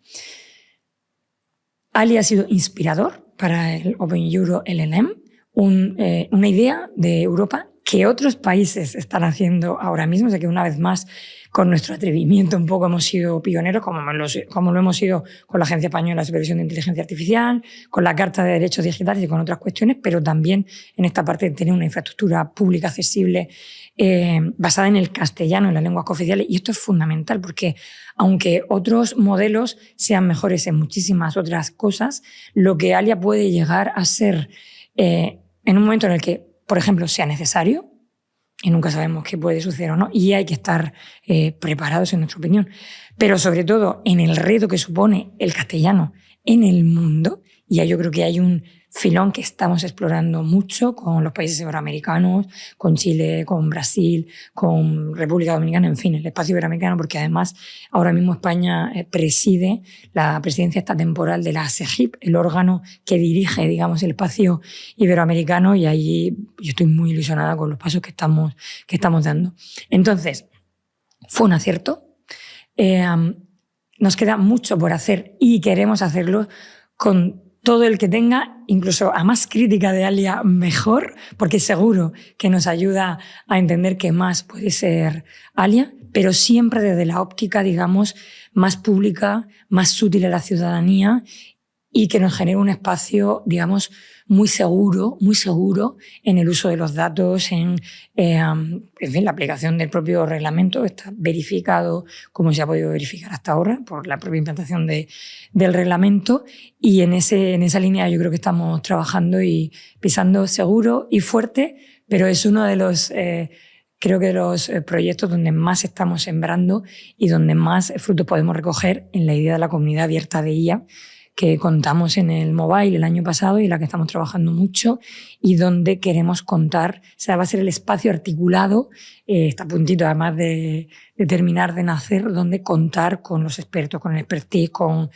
Alia ha sido inspirador para el Open Euro LLM, una idea de Europa que otros países están haciendo ahora mismo. O sea que una vez más, con nuestro atrevimiento un poco hemos sido pioneros, como lo hemos sido con la Agencia Española de Supervisión de Inteligencia Artificial, con la Carta de Derechos Digitales y con otras cuestiones, pero también en esta parte de tener una infraestructura pública accesible basada en el castellano, en las lenguas cooficiales. Y esto es fundamental porque aunque otros modelos sean mejores en muchísimas otras cosas, lo que Alia puede llegar a ser en un momento en el que, por ejemplo, sea necesario, y nunca sabemos qué puede suceder o no, y hay que estar preparados, en nuestra opinión. Pero sobre todo en el reto que supone el castellano en el mundo, y yo creo que hay un filón que estamos explorando mucho con los países iberoamericanos, con Chile, con Brasil, con República Dominicana, en fin, el espacio iberoamericano, porque además ahora mismo España preside la presidencia esta temporal de la SEGIP, el órgano que dirige, digamos, el espacio iberoamericano, y allí yo estoy muy ilusionada con los pasos que estamos dando. Entonces, fue un acierto. Nos queda mucho por hacer y queremos hacerlo con todo el que tenga, incluso a más crítica de Alia, mejor, porque seguro que nos ayuda a entender qué más puede ser Alia, pero siempre desde la óptica, digamos, más pública, más útil a la ciudadanía y que nos genere un espacio, digamos, muy seguro en el uso de los datos, en fin, la aplicación del propio reglamento. Está verificado como se ha podido verificar hasta ahora por la propia implantación del reglamento, y en esa línea yo creo que estamos trabajando y pisando seguro y fuerte, pero es uno de los creo que de los proyectos donde más estamos sembrando y donde más frutos podemos recoger en la idea de la comunidad abierta de IA, que contamos en el Mobile el año pasado y en la que estamos trabajando mucho y donde queremos contar, o sea, va a ser el espacio articulado, está a puntito además de terminar de nacer, donde contar con los expertos, con el expertise, con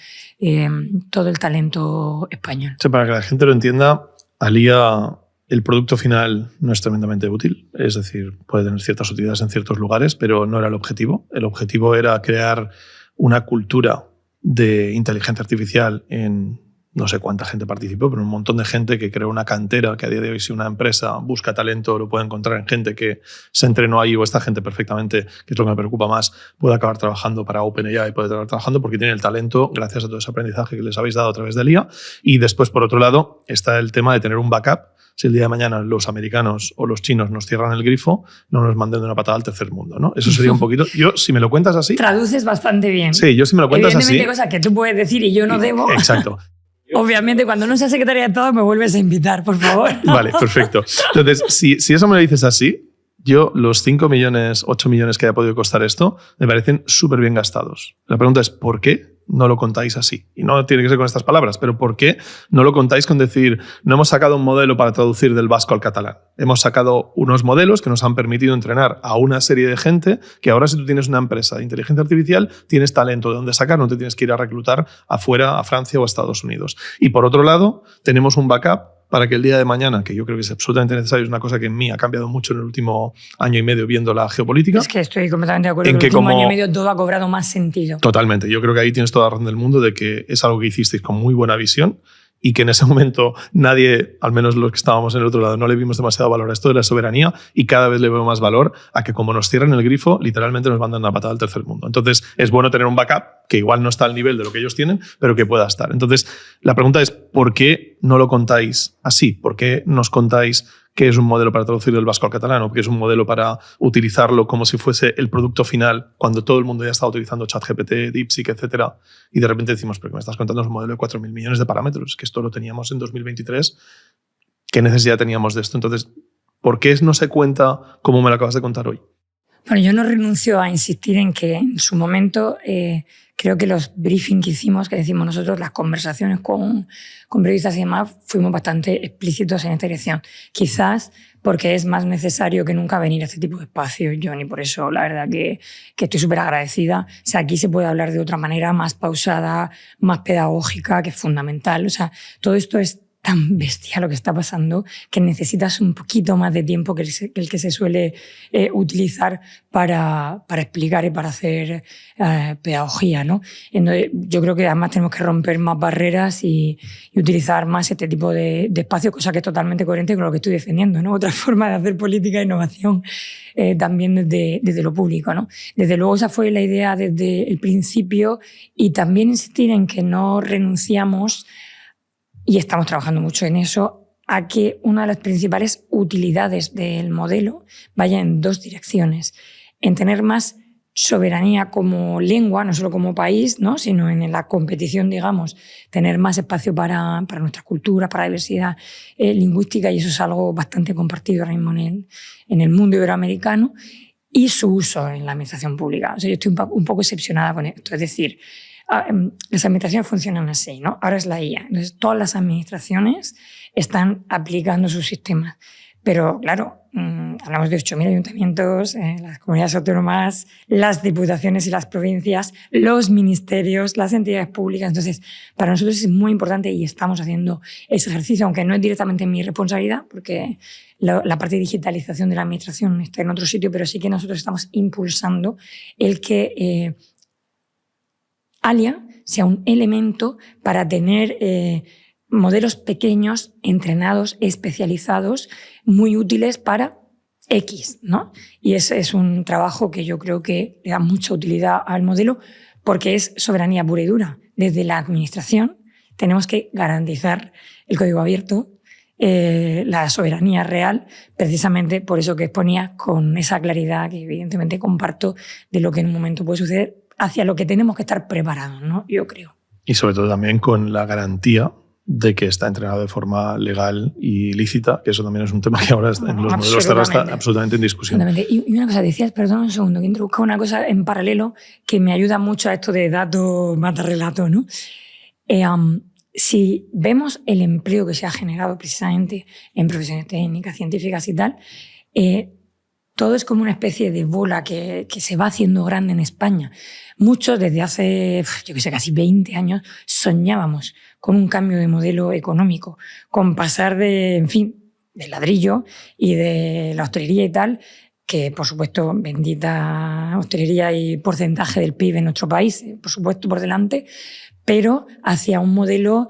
todo el talento español. O sea, para que la gente lo entienda, Alia, el producto final no es tremendamente útil, es decir, puede tener ciertas utilidades en ciertos lugares, pero no era el objetivo. El objetivo era crear una cultura de inteligencia artificial en no sé cuánta gente participó, pero un montón de gente que creó una cantera que a día de hoy, si una empresa busca talento, lo puede encontrar en gente que se entrenó ahí, o esta gente perfectamente, que es lo que me preocupa más, puede acabar trabajando para OpenAI, puede acabar trabajando porque tiene el talento gracias a todo ese aprendizaje que les habéis dado a través de Alia. Y después, por otro lado, está el tema de tener un backup. Si el día de mañana los americanos o los chinos nos cierran el grifo, no nos manden de una patada al tercer mundo, ¿no? Eso sería un poquito... Yo, si me lo cuentas así... Traduces bastante bien. Sí, yo si me lo cuentas así... Evidentemente cosas que tú puedes decir y yo no debo. Exacto. Obviamente, cuando no sea secretaria de Estado, me vuelves a invitar, por favor. Vale, perfecto. Entonces, si eso me lo dices así, yo los 5 millones, 8 millones que haya podido costar esto, me parecen súper bien gastados. La pregunta es, ¿por qué no lo contáis así? Y no tiene que ser con estas palabras, pero ¿por qué no lo contáis con decir, no hemos sacado un modelo para traducir del vasco al catalán? Hemos sacado unos modelos que nos han permitido entrenar a una serie de gente que ahora, si tú tienes una empresa de inteligencia artificial, tienes talento de dónde sacar, no te tienes que ir a reclutar afuera, a Francia o a Estados Unidos. Y por otro lado, tenemos un backup para que el día de mañana, que yo creo que es absolutamente necesario, es una cosa que en mí ha cambiado mucho en el último año y medio viendo la geopolítica. Es que estoy completamente de acuerdo. En el último año y medio todo ha cobrado más sentido. Totalmente. Yo creo que ahí tienes toda la razón del mundo de que es algo que hicisteis con muy buena visión y que en ese momento nadie, al menos los que estábamos en el otro lado, no le vimos demasiado valor a esto de la soberanía, y cada vez le veo más valor a que, como nos cierran el grifo, literalmente nos mandan una patada al tercer mundo. Entonces es bueno tener un backup que igual no está al nivel de lo que ellos tienen, pero que pueda estar. Entonces la pregunta es, ¿por qué no lo contáis así? ¿Por qué nos contáis que es un modelo para traducir del vasco al catalán, o que es un modelo para utilizarlo como si fuese el producto final, cuando todo el mundo ya está utilizando ChatGPT, DeepSeek, etcétera? Y de repente decimos, pero que me estás contando es un modelo de 4.000 millones de parámetros, que esto lo teníamos en 2023. ¿Qué necesidad teníamos de esto? Entonces, ¿por qué no se cuenta como me lo acabas de contar hoy? Bueno, yo no renuncio a insistir en que en su momento creo que los briefings que hicimos, que decimos nosotros, las conversaciones con periodistas y demás, fuimos bastante explícitos en esta dirección. Quizás porque es más necesario que nunca venir a este tipo de espacios, John, y por eso la verdad que estoy súper agradecida. O sea, aquí se puede hablar de otra manera, más pausada, más pedagógica, que es fundamental. O sea, todo esto es tan bestia lo que está pasando que necesitas un poquito más de tiempo que el que se suele utilizar para explicar y para hacer pedagogía, ¿no? Entonces, yo creo que además tenemos que romper más barreras y utilizar más este tipo de espacios, cosa que es totalmente coherente con lo que estoy defendiendo, ¿no? Otra forma de hacer política e innovación también desde lo público, ¿no? Desde luego esa fue la idea desde el principio, y también insistir en que no renunciamos, y estamos trabajando mucho en eso, a que una de las principales utilidades del modelo vaya en dos direcciones. En tener más soberanía como lengua, no solo como país, ¿no? Sino en la competición, digamos, tener más espacio para nuestra cultura, para la diversidad lingüística, y eso es algo bastante compartido ahora mismo en el mundo iberoamericano, y su uso en la administración pública. O sea, yo estoy un poco excepcionada con esto. Es decir, las administraciones funcionan así, ¿no? Ahora es la IA. Entonces, todas las administraciones están aplicando sus sistemas. Pero, claro, hablamos de 8.000 ayuntamientos, las comunidades autónomas, las diputaciones y las provincias, los ministerios, las entidades públicas. Entonces, para nosotros es muy importante, y estamos haciendo ese ejercicio, aunque no es directamente mi responsabilidad, porque la parte de digitalización de la administración está en otro sitio, pero sí que nosotros estamos impulsando el que Alia sea un elemento para tener modelos pequeños, entrenados, especializados, muy útiles para X, ¿no? Y ese es un trabajo que yo creo que le da mucha utilidad al modelo, porque es soberanía pura y dura. Desde la administración tenemos que garantizar el código abierto, la soberanía real, precisamente por eso que exponía con esa claridad que evidentemente comparto de lo que en un momento puede suceder, hacia lo que tenemos que estar preparados, ¿no? Yo creo. Y sobre todo también con la garantía de que está entrenado de forma legal y lícita, que eso también es un tema que ahora en los modelos Terra está absolutamente en discusión. Y una cosa, decías, perdón un segundo, que introduzco una cosa en paralelo que me ayuda mucho a esto de dato mata relato, ¿no? si vemos el empleo que se ha generado precisamente en profesiones técnicas, científicas y tal, todo es como una especie de bola que se va haciendo grande en España. Muchos desde hace, yo que sé, casi 20 años soñábamos con un cambio de modelo económico, con pasar de, en fin, del ladrillo y de la hostelería y tal, que por supuesto bendita hostelería y porcentaje del PIB en nuestro país, por supuesto por delante, pero hacia un modelo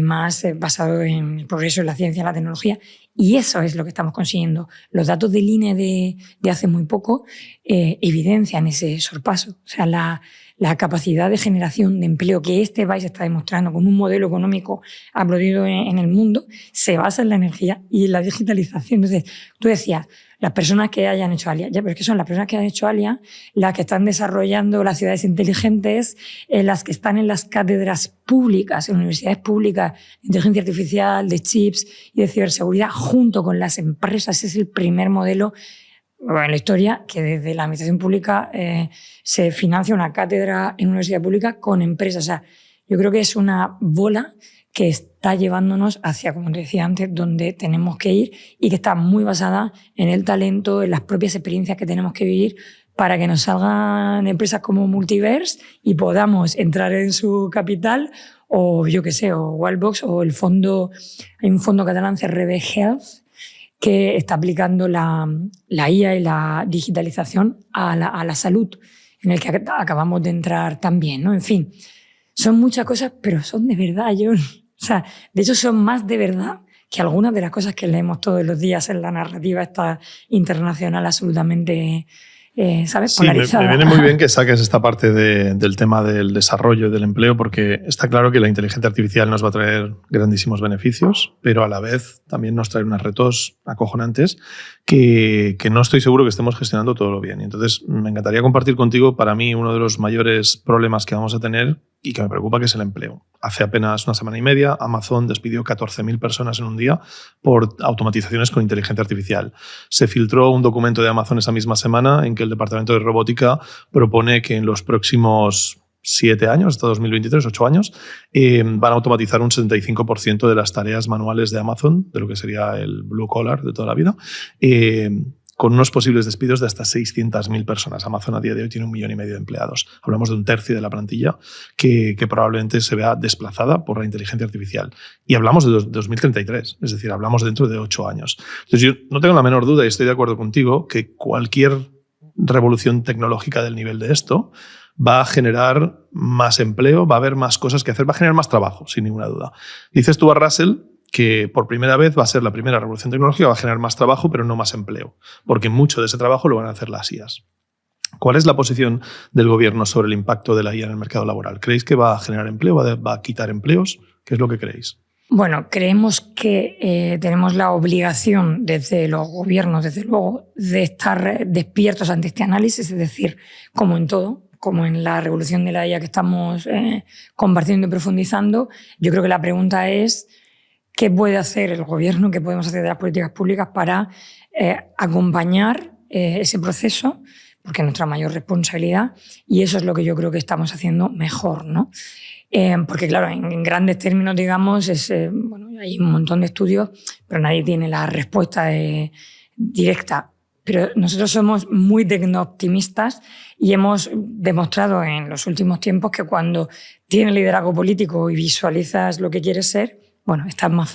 más basado en el progreso, en la ciencia, en la tecnología. Y eso es lo que estamos consiguiendo. Los datos del INE de hace muy poco evidencian ese sorpaso. O sea, la capacidad de generación de empleo que este país está demostrando con un modelo económico aplaudido en el mundo se basa en la energía y en la digitalización. Entonces, tú decías, las personas que hayan hecho ALIA, ya, pero es que son las personas que han hecho ALIA las que están desarrollando las ciudades inteligentes, las que están en las cátedras públicas, en universidades públicas de inteligencia artificial, de chips y de ciberseguridad, junto con las empresas. Es el primer modelo en la historia que desde la administración pública se financia una cátedra en una universidad pública con empresas. O sea, yo creo que es una bola que está llevándonos hacia, como te decía antes, donde tenemos que ir y que está muy basada en el talento, en las propias experiencias que tenemos que vivir para que nos salgan empresas como Multiverse y podamos entrar en su capital o, yo qué sé, o Wildbox o el fondo, hay un fondo catalán, CRB Health, que está aplicando la IA y la digitalización a la salud, en el que acabamos de entrar también, ¿no? En fin, son muchas cosas, pero son de verdad, John. O sea, de hecho son más de verdad que algunas de las cosas que leemos todos los días en la narrativa esta internacional absolutamente, ¿sabes? Sí, Polarizada. me viene muy bien que saques esta parte del tema del desarrollo del empleo, porque está claro que la inteligencia artificial nos va a traer grandísimos beneficios, pero a la vez también nos trae unos retos acojonantes que no estoy seguro que estemos gestionando todo lo bien. Y entonces me encantaría compartir contigo, para mí, uno de los mayores problemas que vamos a tener y que me preocupa, que es el empleo. Hace apenas una semana y media, Amazon despidió 14.000 personas en un día por automatizaciones con inteligencia artificial. Se filtró un documento de Amazon esa misma semana en que el departamento de robótica propone que en los próximos 7 años, hasta 2023, 8 años, van a automatizar un 75% de las tareas manuales de Amazon, de lo que sería el blue collar de toda la vida, con unos posibles despidos de hasta 600.000 personas. Amazon a día de hoy tiene 1,5 millones de empleados. Hablamos de un tercio de la plantilla que probablemente se vea desplazada por la inteligencia artificial. Y hablamos de 2033, es decir, hablamos dentro de 8 años. Entonces yo no tengo la menor duda, y estoy de acuerdo contigo, que cualquier revolución tecnológica del nivel de esto va a generar más empleo, va a haber más cosas que hacer, va a generar más trabajo, sin ninguna duda. Dices tú a Russell que por primera vez va a ser la primera revolución tecnológica, va a generar más trabajo, pero no más empleo, porque mucho de ese trabajo lo van a hacer las IAs. ¿Cuál es la posición del gobierno sobre el impacto de la IA en el mercado laboral? ¿Creéis que va a generar empleo, va a quitar empleos? ¿Qué es lo que creéis? Bueno, creemos que tenemos la obligación desde los gobiernos, desde luego, de estar despiertos ante este análisis, es decir, como en todo, como en la revolución de la IA que estamos compartiendo y profundizando. Yo creo que la pregunta es ¿qué puede hacer el gobierno, qué podemos hacer de las políticas públicas para acompañar ese proceso? Porque es nuestra mayor responsabilidad y eso es lo que yo creo que estamos haciendo mejor, ¿no? Porque claro, en grandes términos, digamos, bueno, hay un montón de estudios, pero nadie tiene la respuesta directa. Pero nosotros somos muy tecnooptimistas y hemos demostrado en los últimos tiempos que cuando tienes liderazgo político y visualizas lo que quieres ser, bueno, estás más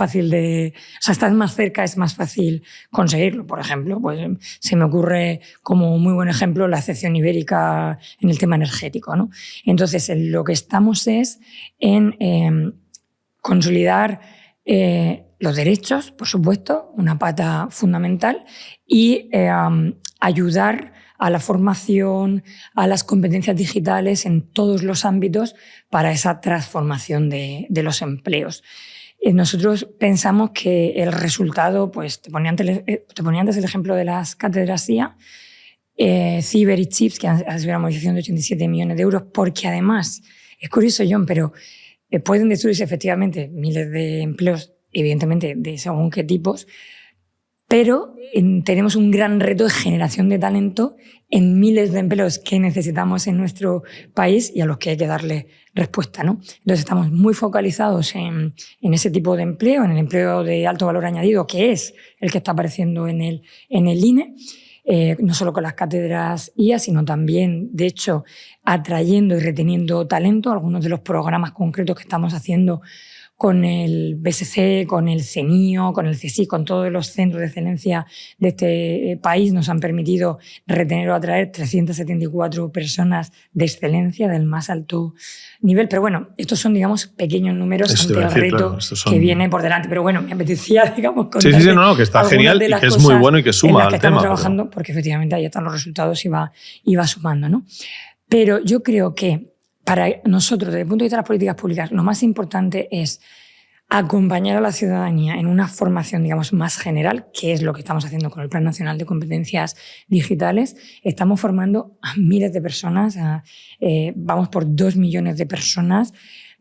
cerca, es más fácil conseguirlo. Por ejemplo, pues se me ocurre como muy buen ejemplo la excepción ibérica en el tema energético, ¿no? Entonces, en lo que estamos es en consolidar los derechos, por supuesto, una pata fundamental, y ayudar a la formación, a las competencias digitales en todos los ámbitos para esa transformación de los empleos. Nosotros pensamos que el resultado, pues te ponía antes el ejemplo de las cátedras IA, Ciber y Chips, que han recibido una movilización de 87 millones de euros, porque además, es curioso, John, pero pueden destruirse efectivamente miles de empleos, evidentemente de según qué tipos, pero tenemos un gran reto de generación de talento en miles de empleos que necesitamos en nuestro país y a los que hay que darle respuesta, ¿no? Entonces estamos muy focalizados en ese tipo de empleo, en el empleo de alto valor añadido, que es el que está apareciendo en el INE, no solo con las cátedras IA, sino también, de hecho, atrayendo y reteniendo talento. Algunos de los programas concretos que estamos haciendo con el BSC, con el CENIO, con el CSIC, con todos los centros de excelencia de este país, nos han permitido retener o atraer 374 personas de excelencia del más alto nivel. Pero bueno, estos son, digamos, pequeños números ante el reto que viene por delante. Pero bueno, me apetecía, digamos, contar que está genial y que es muy bueno y que suma en las que al estamos tema. trabajando, porque efectivamente ahí están los resultados y va sumando, ¿no? Pero yo creo que para nosotros, desde el punto de vista de las políticas públicas, lo más importante es acompañar a la ciudadanía en una formación, digamos, más general, que es lo que estamos haciendo con el Plan Nacional de Competencias Digitales. Estamos formando a miles de personas, vamos por 2 millones de personas,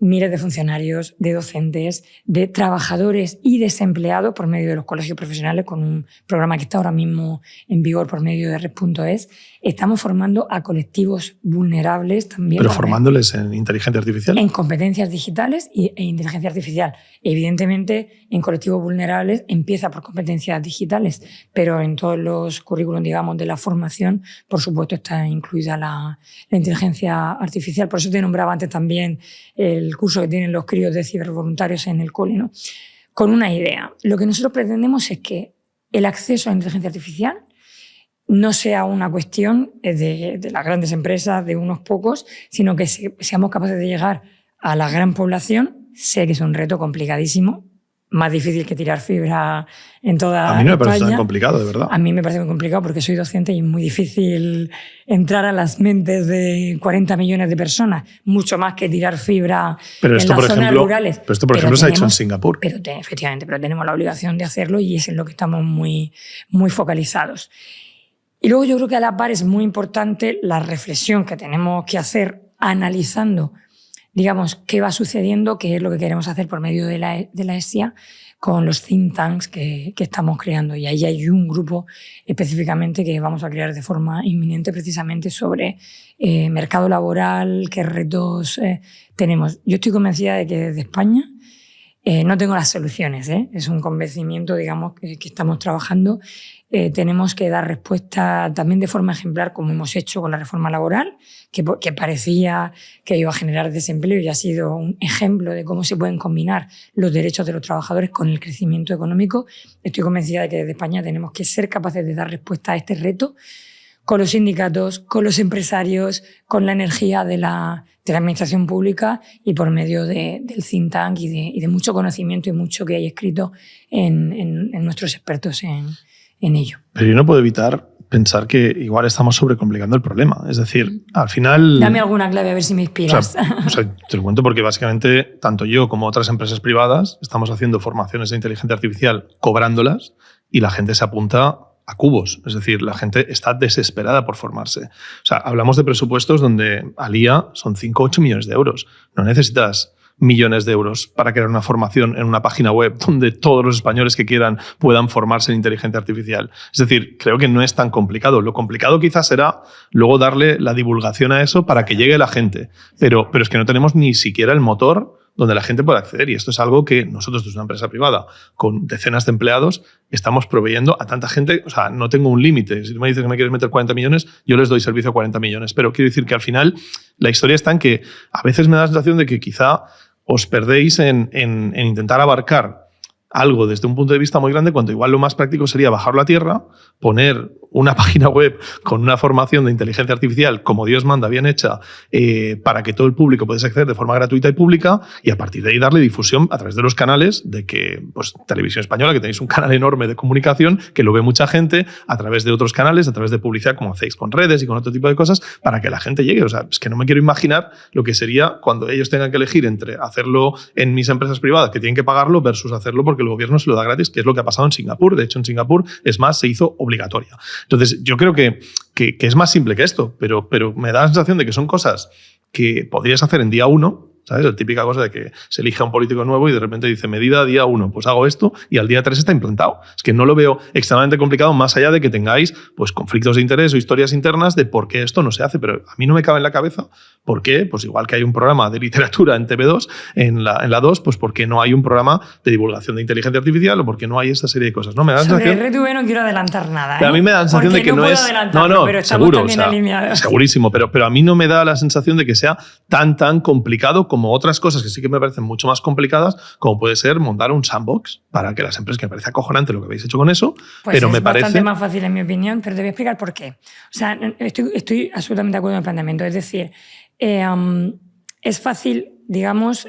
miles de funcionarios, de docentes, de trabajadores y desempleados por medio de los colegios profesionales, con un programa que está ahora mismo en vigor por medio de Red.es. Estamos formando a colectivos vulnerables también. Pero formándoles en inteligencia artificial. En competencias digitales e inteligencia artificial. Evidentemente, en colectivos vulnerables empieza por competencias digitales, pero en todos los currículums, digamos, de la formación, por supuesto, está incluida la inteligencia artificial. Por eso te nombraba antes también el curso que tienen los críos de cibervoluntarios en el cole, ¿no? Con una idea. Lo que nosotros pretendemos es que el acceso a la inteligencia artificial no sea una cuestión de las grandes empresas, de unos pocos, sino que seamos capaces de llegar a la gran población. Sé que es un reto complicadísimo, más difícil que tirar fibra en toda España. A mí no me parece tan complicado, de verdad. A mí me parece muy complicado porque soy docente y es muy difícil entrar a las mentes de 40 millones de personas, mucho más que tirar fibra en las zonas rurales. Pero esto, por ejemplo, se ha hecho en Singapur. Efectivamente, pero tenemos la obligación de hacerlo y es en lo que estamos muy, muy focalizados. Y luego yo creo que a la par es muy importante la reflexión que tenemos que hacer analizando, digamos, qué va sucediendo, qué es lo que queremos hacer por medio de la ESIA con los think tanks que estamos creando. Y ahí hay un grupo específicamente que vamos a crear de forma inminente precisamente sobre mercado laboral, qué retos tenemos. Yo estoy convencida de que desde España no tengo las soluciones, es un convencimiento, digamos, que estamos trabajando. Tenemos que dar respuesta también de forma ejemplar, como hemos hecho con la reforma laboral, que parecía que iba a generar desempleo y ha sido un ejemplo de cómo se pueden combinar los derechos de los trabajadores con el crecimiento económico. Estoy convencida de que desde España tenemos que ser capaces de dar respuesta a este reto con los sindicatos, con los empresarios, con la energía de la administración pública y por medio del think tank y de mucho conocimiento y mucho que hay escrito en nuestros expertos en ello. Pero yo no puedo evitar pensar que igual estamos sobrecomplicando el problema. Es decir, al final... Dame alguna clave a ver si me inspiras. O sea, te lo cuento porque básicamente tanto yo como otras empresas privadas estamos haciendo formaciones de inteligencia artificial cobrándolas y la gente se apunta a cubos. Es decir, la gente está desesperada por formarse. O sea, hablamos de presupuestos donde al IA son 5 o 8 millones de euros. No necesitas millones de euros para crear una formación en una página web donde todos los españoles que quieran puedan formarse en inteligencia artificial. Es decir, creo que no es tan complicado. Lo complicado quizás será luego darle la divulgación a eso para que llegue la gente. Pero es que no tenemos ni siquiera el motor donde la gente pueda acceder. Y esto es algo que nosotros, desde una empresa privada con decenas de empleados, estamos proveyendo a tanta gente. O sea, no tengo un límite. Si tú me dices que me quieres meter 40 millones, yo les doy servicio a 40 millones. Pero quiero decir que al final la historia está en que a veces me da la sensación de que quizá os perdéis en intentar abarcar algo desde un punto de vista muy grande, cuando igual lo más práctico sería bajarlo a tierra, poner una página web con una formación de inteligencia artificial como Dios manda, bien hecha, para que todo el público pueda acceder de forma gratuita y pública, y a partir de ahí darle difusión a través de los canales de que, pues, Televisión Española, que tenéis un canal enorme de comunicación, que lo ve mucha gente, a través de otros canales, a través de publicidad, como hacéis con redes y con otro tipo de cosas, para que la gente llegue. O sea, es que no me quiero imaginar lo que sería cuando ellos tengan que elegir entre hacerlo en mis empresas privadas, que tienen que pagarlo, versus hacerlo porque el gobierno se lo da gratis, que es lo que ha pasado en Singapur. De hecho, en Singapur, es más, se hizo obligatoria. Entonces, yo creo que es más simple que esto, pero me da la sensación de que son cosas que podrías hacer en día 1 ¿sabes? La típica cosa de que se elige a un político nuevo y de repente dice, medida día 1, pues hago esto y al día 3 está implantado. Es que no lo veo extremadamente complicado, más allá de que tengáis pues, conflictos de interés o historias internas de por qué esto no se hace. Pero a mí no me cabe en la cabeza por qué, pues igual que hay un programa de literatura en TV2, en la 2, pues por qué no hay un programa de divulgación de inteligencia artificial o por qué no hay esta serie de cosas. ¿No? Me da la sensación... Sobre RTV no quiero adelantar nada. Pero a mí me da la sensación de que no es... No, pero seguro, alineados. Segurísimo, pero a mí no me da la sensación de que sea tan complicado como otras cosas que sí que me parecen mucho más complicadas, como puede ser montar un sandbox para que las empresas, que me parece acojonante lo que habéis hecho con eso, pues pero es me parece... bastante más fácil en mi opinión, pero te voy a explicar por qué. O sea, estoy absolutamente de acuerdo en el planteamiento. Es decir, es fácil, digamos,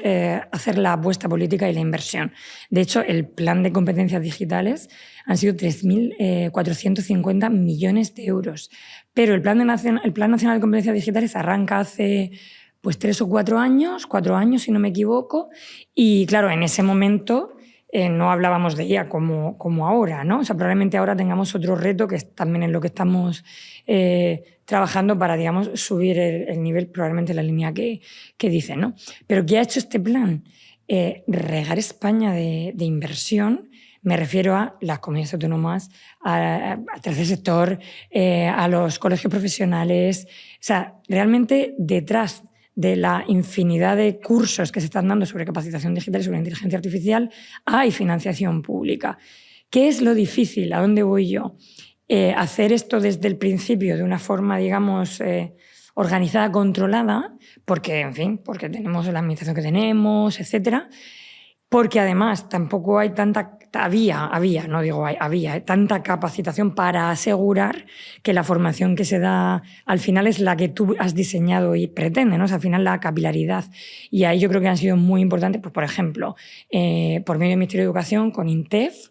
hacer la apuesta política y la inversión. De hecho, el plan de competencias digitales han sido 3.450 millones de euros. Pero el Plan Nacional de Competencias Digitales arranca hace pues 3 o 4 años, 4 años si no me equivoco, y claro, en ese momento no hablábamos de IA como ahora, ¿no? O sea, probablemente ahora tengamos otro reto que es también en lo que estamos trabajando para, digamos, subir el nivel, probablemente la línea que dice, ¿no? Pero ¿qué ha hecho este plan? Regar España de inversión. Me refiero a las comunidades autónomas, al tercer sector, a los colegios profesionales. O sea, realmente detrás de la infinidad de cursos que se están dando sobre capacitación digital y sobre inteligencia artificial, hay financiación pública. ¿Qué es lo difícil? ¿A dónde voy yo? Hacer esto desde el principio de una forma, digamos, organizada, controlada, porque, en fin, porque tenemos la administración que tenemos, etcétera. Porque además tampoco hay había tanta capacitación para asegurar que la formación que se da al final es la que tú has diseñado y pretendes, ¿no? O sea, al final la capilaridad. Y ahí yo creo que han sido muy importantes, pues, por ejemplo, por medio del Ministerio de Educación, con INTEF,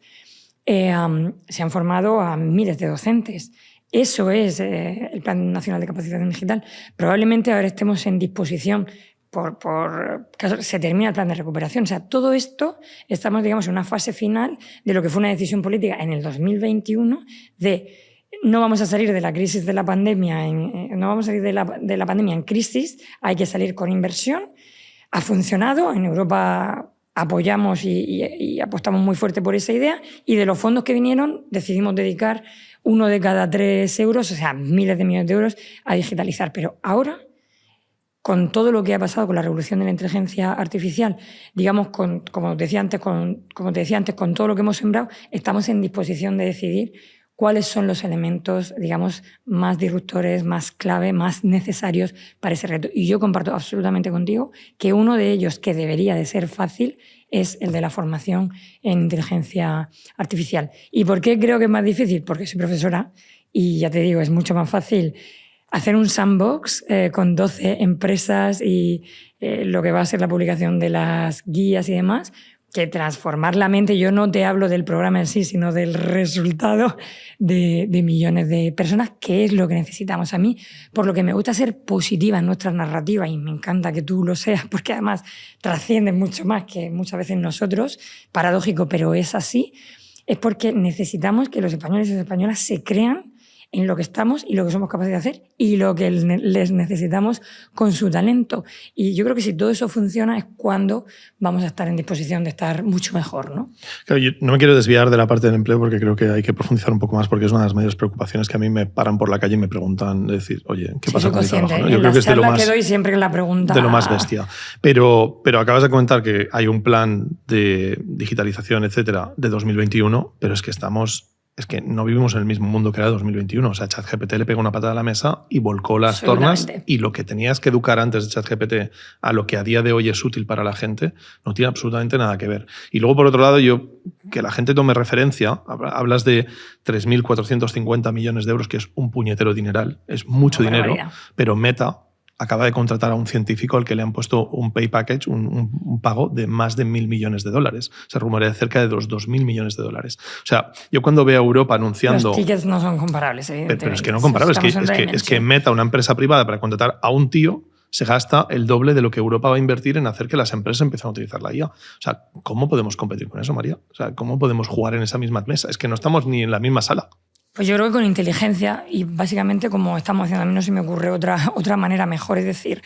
se han formado a miles de docentes. Eso es el Plan Nacional de Capacitación Digital. Probablemente ahora estemos en disposición se termina el plan de recuperación. O sea, todo esto estamos, digamos, en una fase final de lo que fue una decisión política en el 2021 de no vamos a salir de la crisis de la pandemia, no vamos a salir de la pandemia en crisis, hay que salir con inversión. Ha funcionado, en Europa apoyamos y apostamos muy fuerte por esa idea, y de los fondos que vinieron decidimos dedicar 1 de cada 3 euros, o sea, miles de millones de euros, a digitalizar. Pero ahora, con todo lo que ha pasado con la revolución de la inteligencia artificial, digamos, como te decía antes, con todo lo que hemos sembrado, estamos en disposición de decidir cuáles son los elementos, digamos, más disruptores, más clave, más necesarios para ese reto. Y yo comparto absolutamente contigo que uno de ellos, que debería de ser fácil, es el de la formación en inteligencia artificial. ¿Y por qué creo que es más difícil? Porque soy profesora y, ya te digo, es mucho más fácil hacer un sandbox con 12 empresas y lo que va a ser la publicación de las guías y demás, que transformar la mente. Yo no te hablo del programa en sí, sino del resultado de millones de personas, que es lo que necesitamos. A mí, por lo que me gusta ser positiva en nuestra narrativa, y me encanta que tú lo seas, porque además trasciendes mucho más que muchas veces nosotros, paradójico, pero es así, es porque necesitamos que los españoles y las españolas se crean en lo que estamos y lo que somos capaces de hacer y lo que les necesitamos con su talento. Y yo creo que si todo eso funciona es cuando vamos a estar en disposición de estar mucho mejor, ¿no? Claro, yo no me quiero desviar de la parte del empleo porque creo que hay que profundizar un poco más, porque es una de las mayores preocupaciones que a mí me paran por la calle y me preguntan, decir, oye, ¿qué pasa con mi trabajo? ¿No? Yo creo que es de lo más, que doy siempre la pregunta, de lo más bestia. Pero acabas de comentar que hay un plan de digitalización, etcétera, de 2021, pero es que no vivimos en el mismo mundo que era 2021. O sea, ChatGPT le pegó una patada a la mesa y volcó las tornas, y lo que tenías que educar antes de ChatGPT a lo que a día de hoy es útil para la gente no tiene absolutamente nada que ver. Y luego, por otro lado, que la gente tome referencia, hablas de 3.450 millones de euros, que es un puñetero dineral, es mucho dinero, pero Meta acaba de contratar a un científico al que le han puesto un pay package, un pago de más de $1.000 millones. Se rumorea de cerca de los $2.000 millones. O sea, yo cuando veo a Europa anunciando... Los tickets no son comparables, evidentemente. Pero es que no comparables. Es que Meta, una empresa privada, para contratar a un tío, se gasta el doble de lo que Europa va a invertir en hacer que las empresas empiecen a utilizar la IA. O sea, ¿cómo podemos competir con eso, María? O sea, ¿cómo podemos jugar en esa misma mesa? Es que no estamos ni en la misma sala. Pues yo creo que con inteligencia, y básicamente como estamos haciendo, a mí no se me ocurre otra manera mejor. Es decir,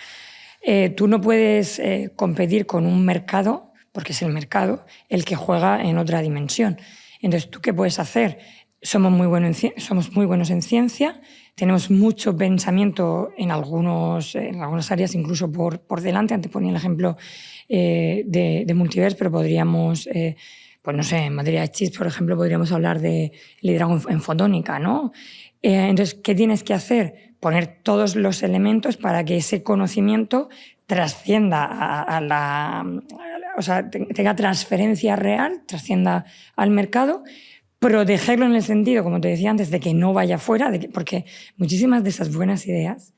Tú no puedes competir con un mercado, porque es el mercado el que juega en otra dimensión. Entonces, ¿tú qué puedes hacer? Somos muy buenos en ciencia, tenemos mucho pensamiento en algunas áreas incluso por delante. Antes ponía el ejemplo de Multiverse, pero podríamos, pues no sé, en materia de chips, por ejemplo, podríamos hablar de liderazgo en fotónica, ¿no? Entonces, ¿qué tienes que hacer? Poner todos los elementos para que ese conocimiento trascienda o sea, tenga transferencia real, trascienda al mercado, protegerlo en el sentido, como te decía antes, de que no vaya fuera, porque muchísimas de esas buenas ideas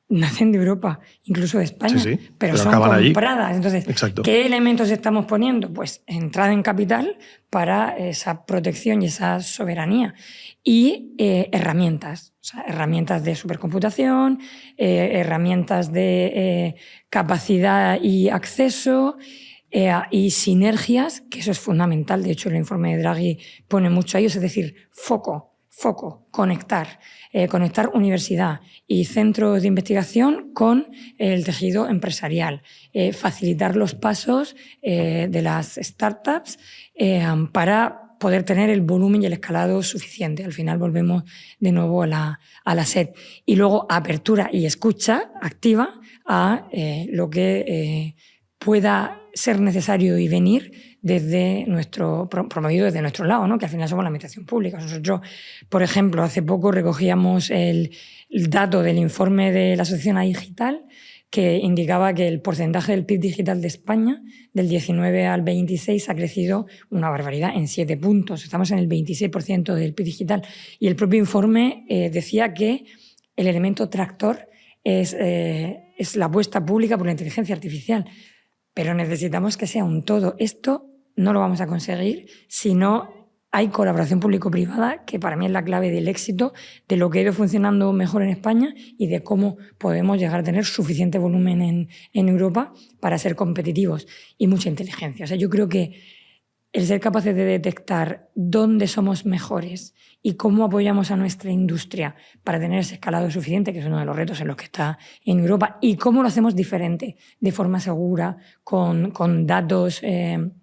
nacen de Europa, incluso de España, Sí, pero son compradas. Entonces, Exacto. ¿qué elementos estamos poniendo? Pues entrada en capital para esa protección y esa soberanía. Y herramientas, o sea, herramientas de supercomputación, herramientas de capacidad y acceso, y sinergias, que eso es fundamental. De hecho, el informe de Draghi pone mucho a ello, es decir, foco, conectar universidad y centros de investigación con el tejido empresarial, facilitar los pasos de las startups para poder tener el volumen y el escalado suficiente. Al final volvemos de nuevo a la SED. Y luego apertura y escucha activa a lo que pueda ser necesario y venir promovido desde nuestro lado, ¿no? Que al final somos la administración pública. Nosotros, por ejemplo, hace poco recogíamos el dato del informe de la Asociación A Digital que indicaba que el porcentaje del PIB digital de España del 19 al 26 ha crecido una barbaridad en 7 puntos. Estamos en el 26% del PIB digital. Y el propio informe decía que el elemento tractor es la apuesta pública por la inteligencia artificial. Pero necesitamos que sea un todo. Esto no lo vamos a conseguir si no hay colaboración público-privada, que para mí es la clave del éxito, de lo que ha ido funcionando mejor en España y de cómo podemos llegar a tener suficiente volumen en Europa para ser competitivos. Y mucha inteligencia. O sea, yo creo que el ser capaces de detectar dónde somos mejores y cómo apoyamos a nuestra industria para tener ese escalado suficiente, que es uno de los retos en los que está en Europa, y cómo lo hacemos diferente, de forma segura, con datos en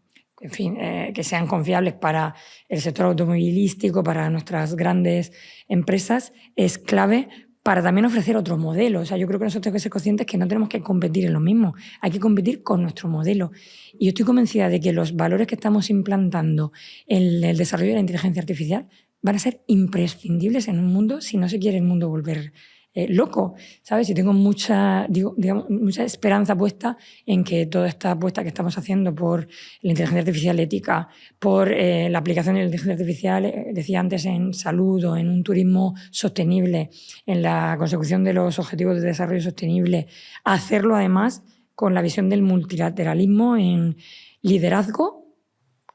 fin, que sean confiables para el sector automovilístico, para nuestras grandes empresas, es clave para también ofrecer otro modelo. O sea, yo creo que nosotros tenemos que ser conscientes que no tenemos que competir en lo mismo, hay que competir con nuestro modelo. Y yo estoy convencida de que los valores que estamos implantando en el desarrollo de la inteligencia artificial van a ser imprescindibles en un mundo si no se quiere el mundo volver loco, ¿sabes? Y tengo mucha esperanza puesta en que toda esta apuesta que estamos haciendo por la inteligencia artificial ética, por la aplicación de la inteligencia artificial, decía antes, en salud o en un turismo sostenible, en la consecución de los objetivos de desarrollo sostenible, hacerlo además con la visión del multilateralismo en liderazgo,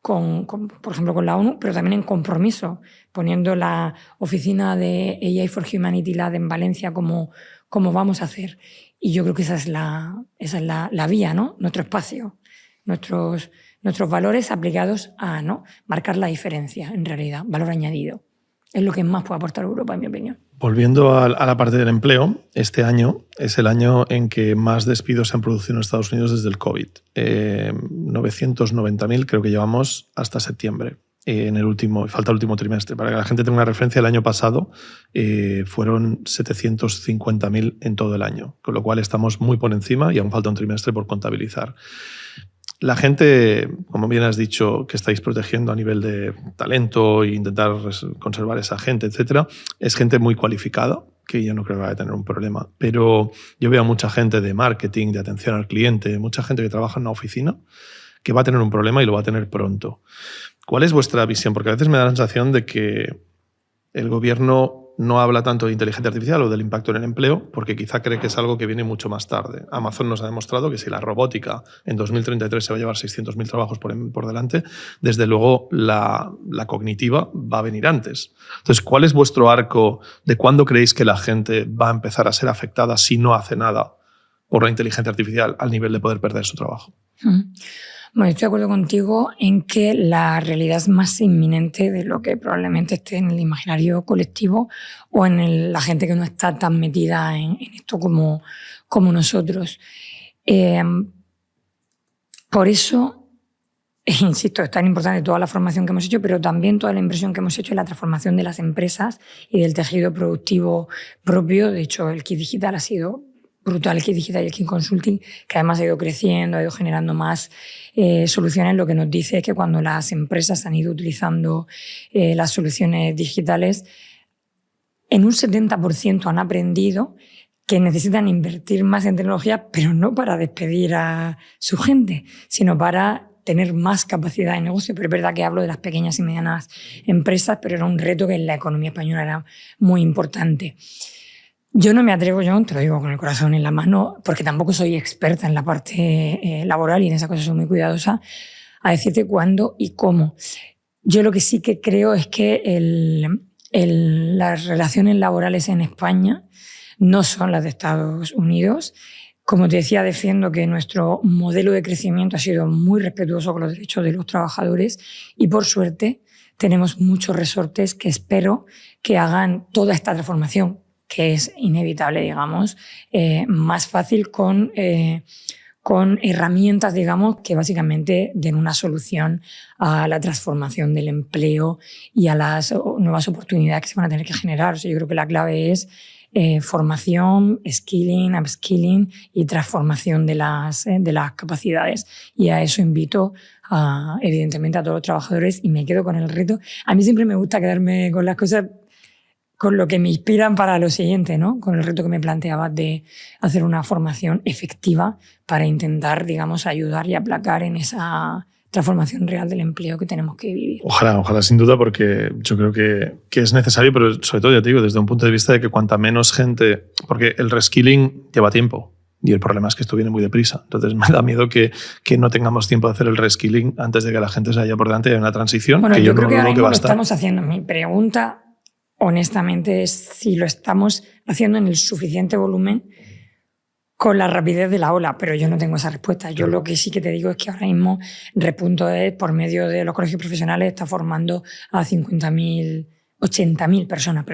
por ejemplo, con la ONU, pero también en compromiso, poniendo la oficina de AI for Humanity Lab en Valencia como vamos a hacer. Y yo creo que esa es la vía, ¿no? Nuestro espacio, nuestros valores aplicados a, ¿no?, marcar la diferencia, en realidad, valor añadido. Es lo que más puede aportar Europa, en mi opinión. Volviendo a la parte del empleo, este año es el año en que más despidos se han producido en Estados Unidos desde el COVID. 990.000 creo que llevamos hasta septiembre. Falta el último trimestre. Para que la gente tenga una referencia, el año pasado fueron 750.000 en todo el año, con lo cual estamos muy por encima y aún falta un trimestre por contabilizar. La gente, como bien has dicho, que estáis protegiendo a nivel de talento e intentar conservar esa gente, etcétera, es gente muy cualificada, que yo no creo que vaya a tener un problema. Pero yo veo a mucha gente de marketing, de atención al cliente, mucha gente que trabaja en una oficina, que va a tener un problema y lo va a tener pronto. ¿Cuál es vuestra visión? Porque a veces me da la sensación de que el gobierno no habla tanto de inteligencia artificial o del impacto en el empleo porque quizá cree que es algo que viene mucho más tarde. Amazon nos ha demostrado que si la robótica en 2033 se va a llevar 600.000 trabajos por delante, desde luego la cognitiva va a venir antes. Entonces, ¿cuál es vuestro arco de cuándo creéis que la gente va a empezar a ser afectada si no hace nada por la inteligencia artificial al nivel de poder perder su trabajo? Bueno, estoy de acuerdo contigo en que la realidad es más inminente de lo que probablemente esté en el imaginario colectivo o en la gente que no está tan metida en esto como nosotros. Por eso, insisto, es tan importante toda la formación que hemos hecho, pero también toda la inversión que hemos hecho en la transformación de las empresas y del tejido productivo propio. De hecho, el Kit Digital ha sido brutal, el Kit Digital y el Kit Consulting, que además ha ido creciendo, ha ido generando más soluciones. Lo que nos dice es que cuando las empresas han ido utilizando las soluciones digitales, en un 70% han aprendido que necesitan invertir más en tecnología, pero no para despedir a su gente, sino para tener más capacidad de negocio. Pero es verdad que hablo de las pequeñas y medianas empresas, pero era un reto que en la economía española era muy importante. Yo no me atrevo, yo te lo digo con el corazón en la mano, porque tampoco soy experta en la parte laboral y en esas cosas soy muy cuidadosa, a decirte cuándo y cómo. Yo lo que sí que creo es que las relaciones laborales en España no son las de Estados Unidos. Como te decía, defiendo que nuestro modelo de crecimiento ha sido muy respetuoso con los derechos de los trabajadores y, por suerte, tenemos muchos resortes que espero que hagan toda esta transformación, que es inevitable, digamos, más fácil con herramientas, digamos, que básicamente den una solución a la transformación del empleo y a las nuevas oportunidades que se van a tener que generar. O sea, yo creo que la clave es formación, skilling, upskilling y transformación de las capacidades. Y a eso invito, evidentemente, a todos los trabajadores y me quedo con el reto. A mí siempre me gusta quedarme con las cosas con lo que me inspiran para lo siguiente, ¿no? Con el reto que me planteabas de hacer una formación efectiva para intentar, digamos, ayudar y aplacar en esa transformación real del empleo que tenemos que vivir. Ojalá sin duda, porque yo creo que es necesario, pero sobre todo, ya te digo, desde un punto de vista de que cuanta menos gente... Porque el reskilling lleva tiempo y el problema es que esto viene muy deprisa. Entonces me da miedo que no tengamos tiempo de hacer el reskilling antes de que la gente se vaya por delante y haya una transición. Bueno, que yo creo que ahora mismo lo estar. estamos haciendo. Mi pregunta, honestamente, es si lo estamos haciendo en el suficiente volumen con la rapidez de la ola, pero yo no tengo esa respuesta. Yo lo que sí que te digo es que ahora mismo Repunto es, por medio de los colegios profesionales, está formando a 80.000 personas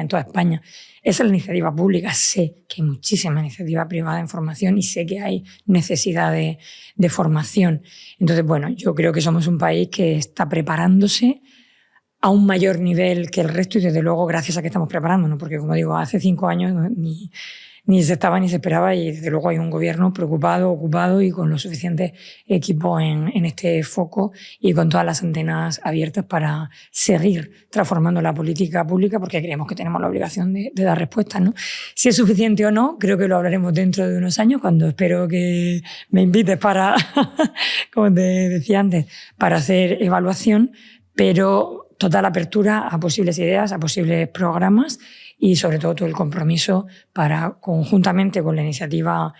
en toda España. Esa es la iniciativa pública. Sé que hay muchísima iniciativa privada en formación y sé que hay necesidad de formación. Entonces, bueno, yo creo que somos un país que está preparándose a un mayor nivel que el resto y desde luego gracias a que estamos preparándonos, porque como digo, hace 5 años ni se estaba ni se esperaba y desde luego hay un gobierno preocupado, ocupado y con los suficientes equipos en este foco y con todas las antenas abiertas para seguir transformando la política pública porque creemos que tenemos la obligación de dar respuestas, ¿no? Si es suficiente o no, creo que lo hablaremos dentro de unos años cuando espero que me invites para, como te decía antes, para hacer evaluación, pero total apertura a posibles ideas, a posibles programas y sobre todo el compromiso para, conjuntamente con la iniciativa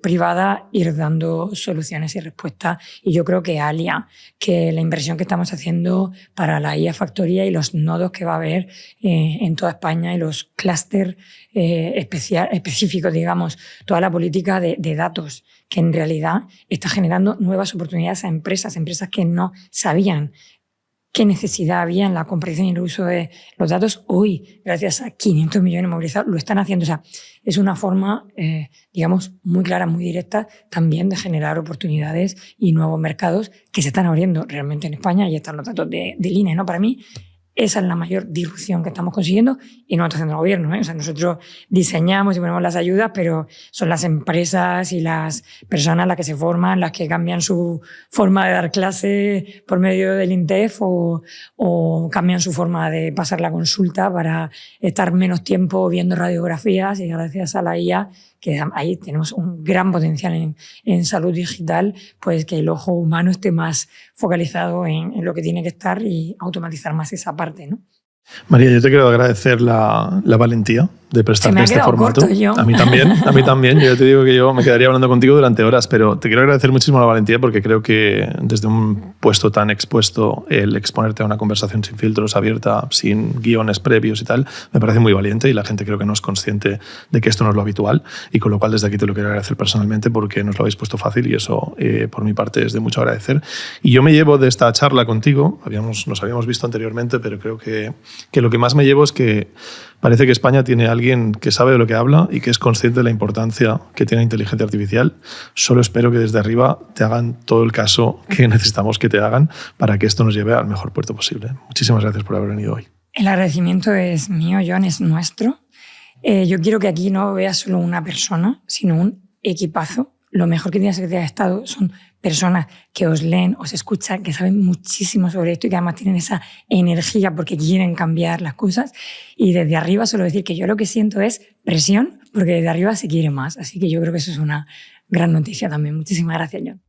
privada, ir dando soluciones y respuestas. Y yo creo que ALIA, que la inversión que estamos haciendo para la IA Factoría y los nodos que va a haber en toda España y los clústeres específicos, digamos, toda la política de datos, que en realidad está generando nuevas oportunidades a empresas que no sabían qué necesidad había en la comprensión y el uso de los datos. Hoy, gracias a 500 millones movilizados, lo están haciendo. O sea, es una forma, digamos, muy clara, muy directa también de generar oportunidades y nuevos mercados que se están abriendo realmente en España. Y están los datos del INE, ¿no? Para mí, esa es la mayor disrupción que estamos consiguiendo y no está haciendo el gobierno, ¿eh? O sea, nosotros diseñamos y ponemos las ayudas, pero son las empresas y las personas las que se forman, las que cambian su forma de dar clase por medio del INTEF o cambian su forma de pasar la consulta para estar menos tiempo viendo radiografías y gracias a la IA, que ahí tenemos un gran potencial en salud digital, pues que el ojo humano esté más focalizado en lo que tiene que estar y automatizar más esa parte, ¿no? María, yo te quiero agradecer la valentía de prestarte este formato. Corto, yo. A mí también. Yo te digo que yo me quedaría hablando contigo durante horas, pero te quiero agradecer muchísimo la valentía porque creo que desde un puesto tan expuesto, el exponerte a una conversación sin filtros, abierta, sin guiones previos y tal, me parece muy valiente y la gente creo que no es consciente de que esto no es lo habitual y con lo cual desde aquí te lo quiero agradecer personalmente porque nos lo habéis puesto fácil y eso por mi parte es de mucho agradecer. Y yo me llevo de esta charla contigo, nos habíamos visto anteriormente, pero creo que lo que más me llevo es que Parece que España tiene a alguien que sabe de lo que habla y que es consciente de la importancia que tiene la inteligencia artificial. Solo espero que desde arriba te hagan todo el caso que necesitamos que te hagan para que esto nos lleve al mejor puerto posible. Muchísimas gracias por haber venido hoy. El agradecimiento es mío, John, es nuestro. Yo quiero que aquí no veas solo una persona, sino un equipazo. Lo mejor que tiene la Secretaría de Estado son personas que os leen, os escuchan, que saben muchísimo sobre esto y que además tienen esa energía porque quieren cambiar las cosas. Y desde arriba solo decir que yo lo que siento es presión, porque desde arriba se quiere más. Así que yo creo que eso es una gran noticia también. Muchísimas gracias, John.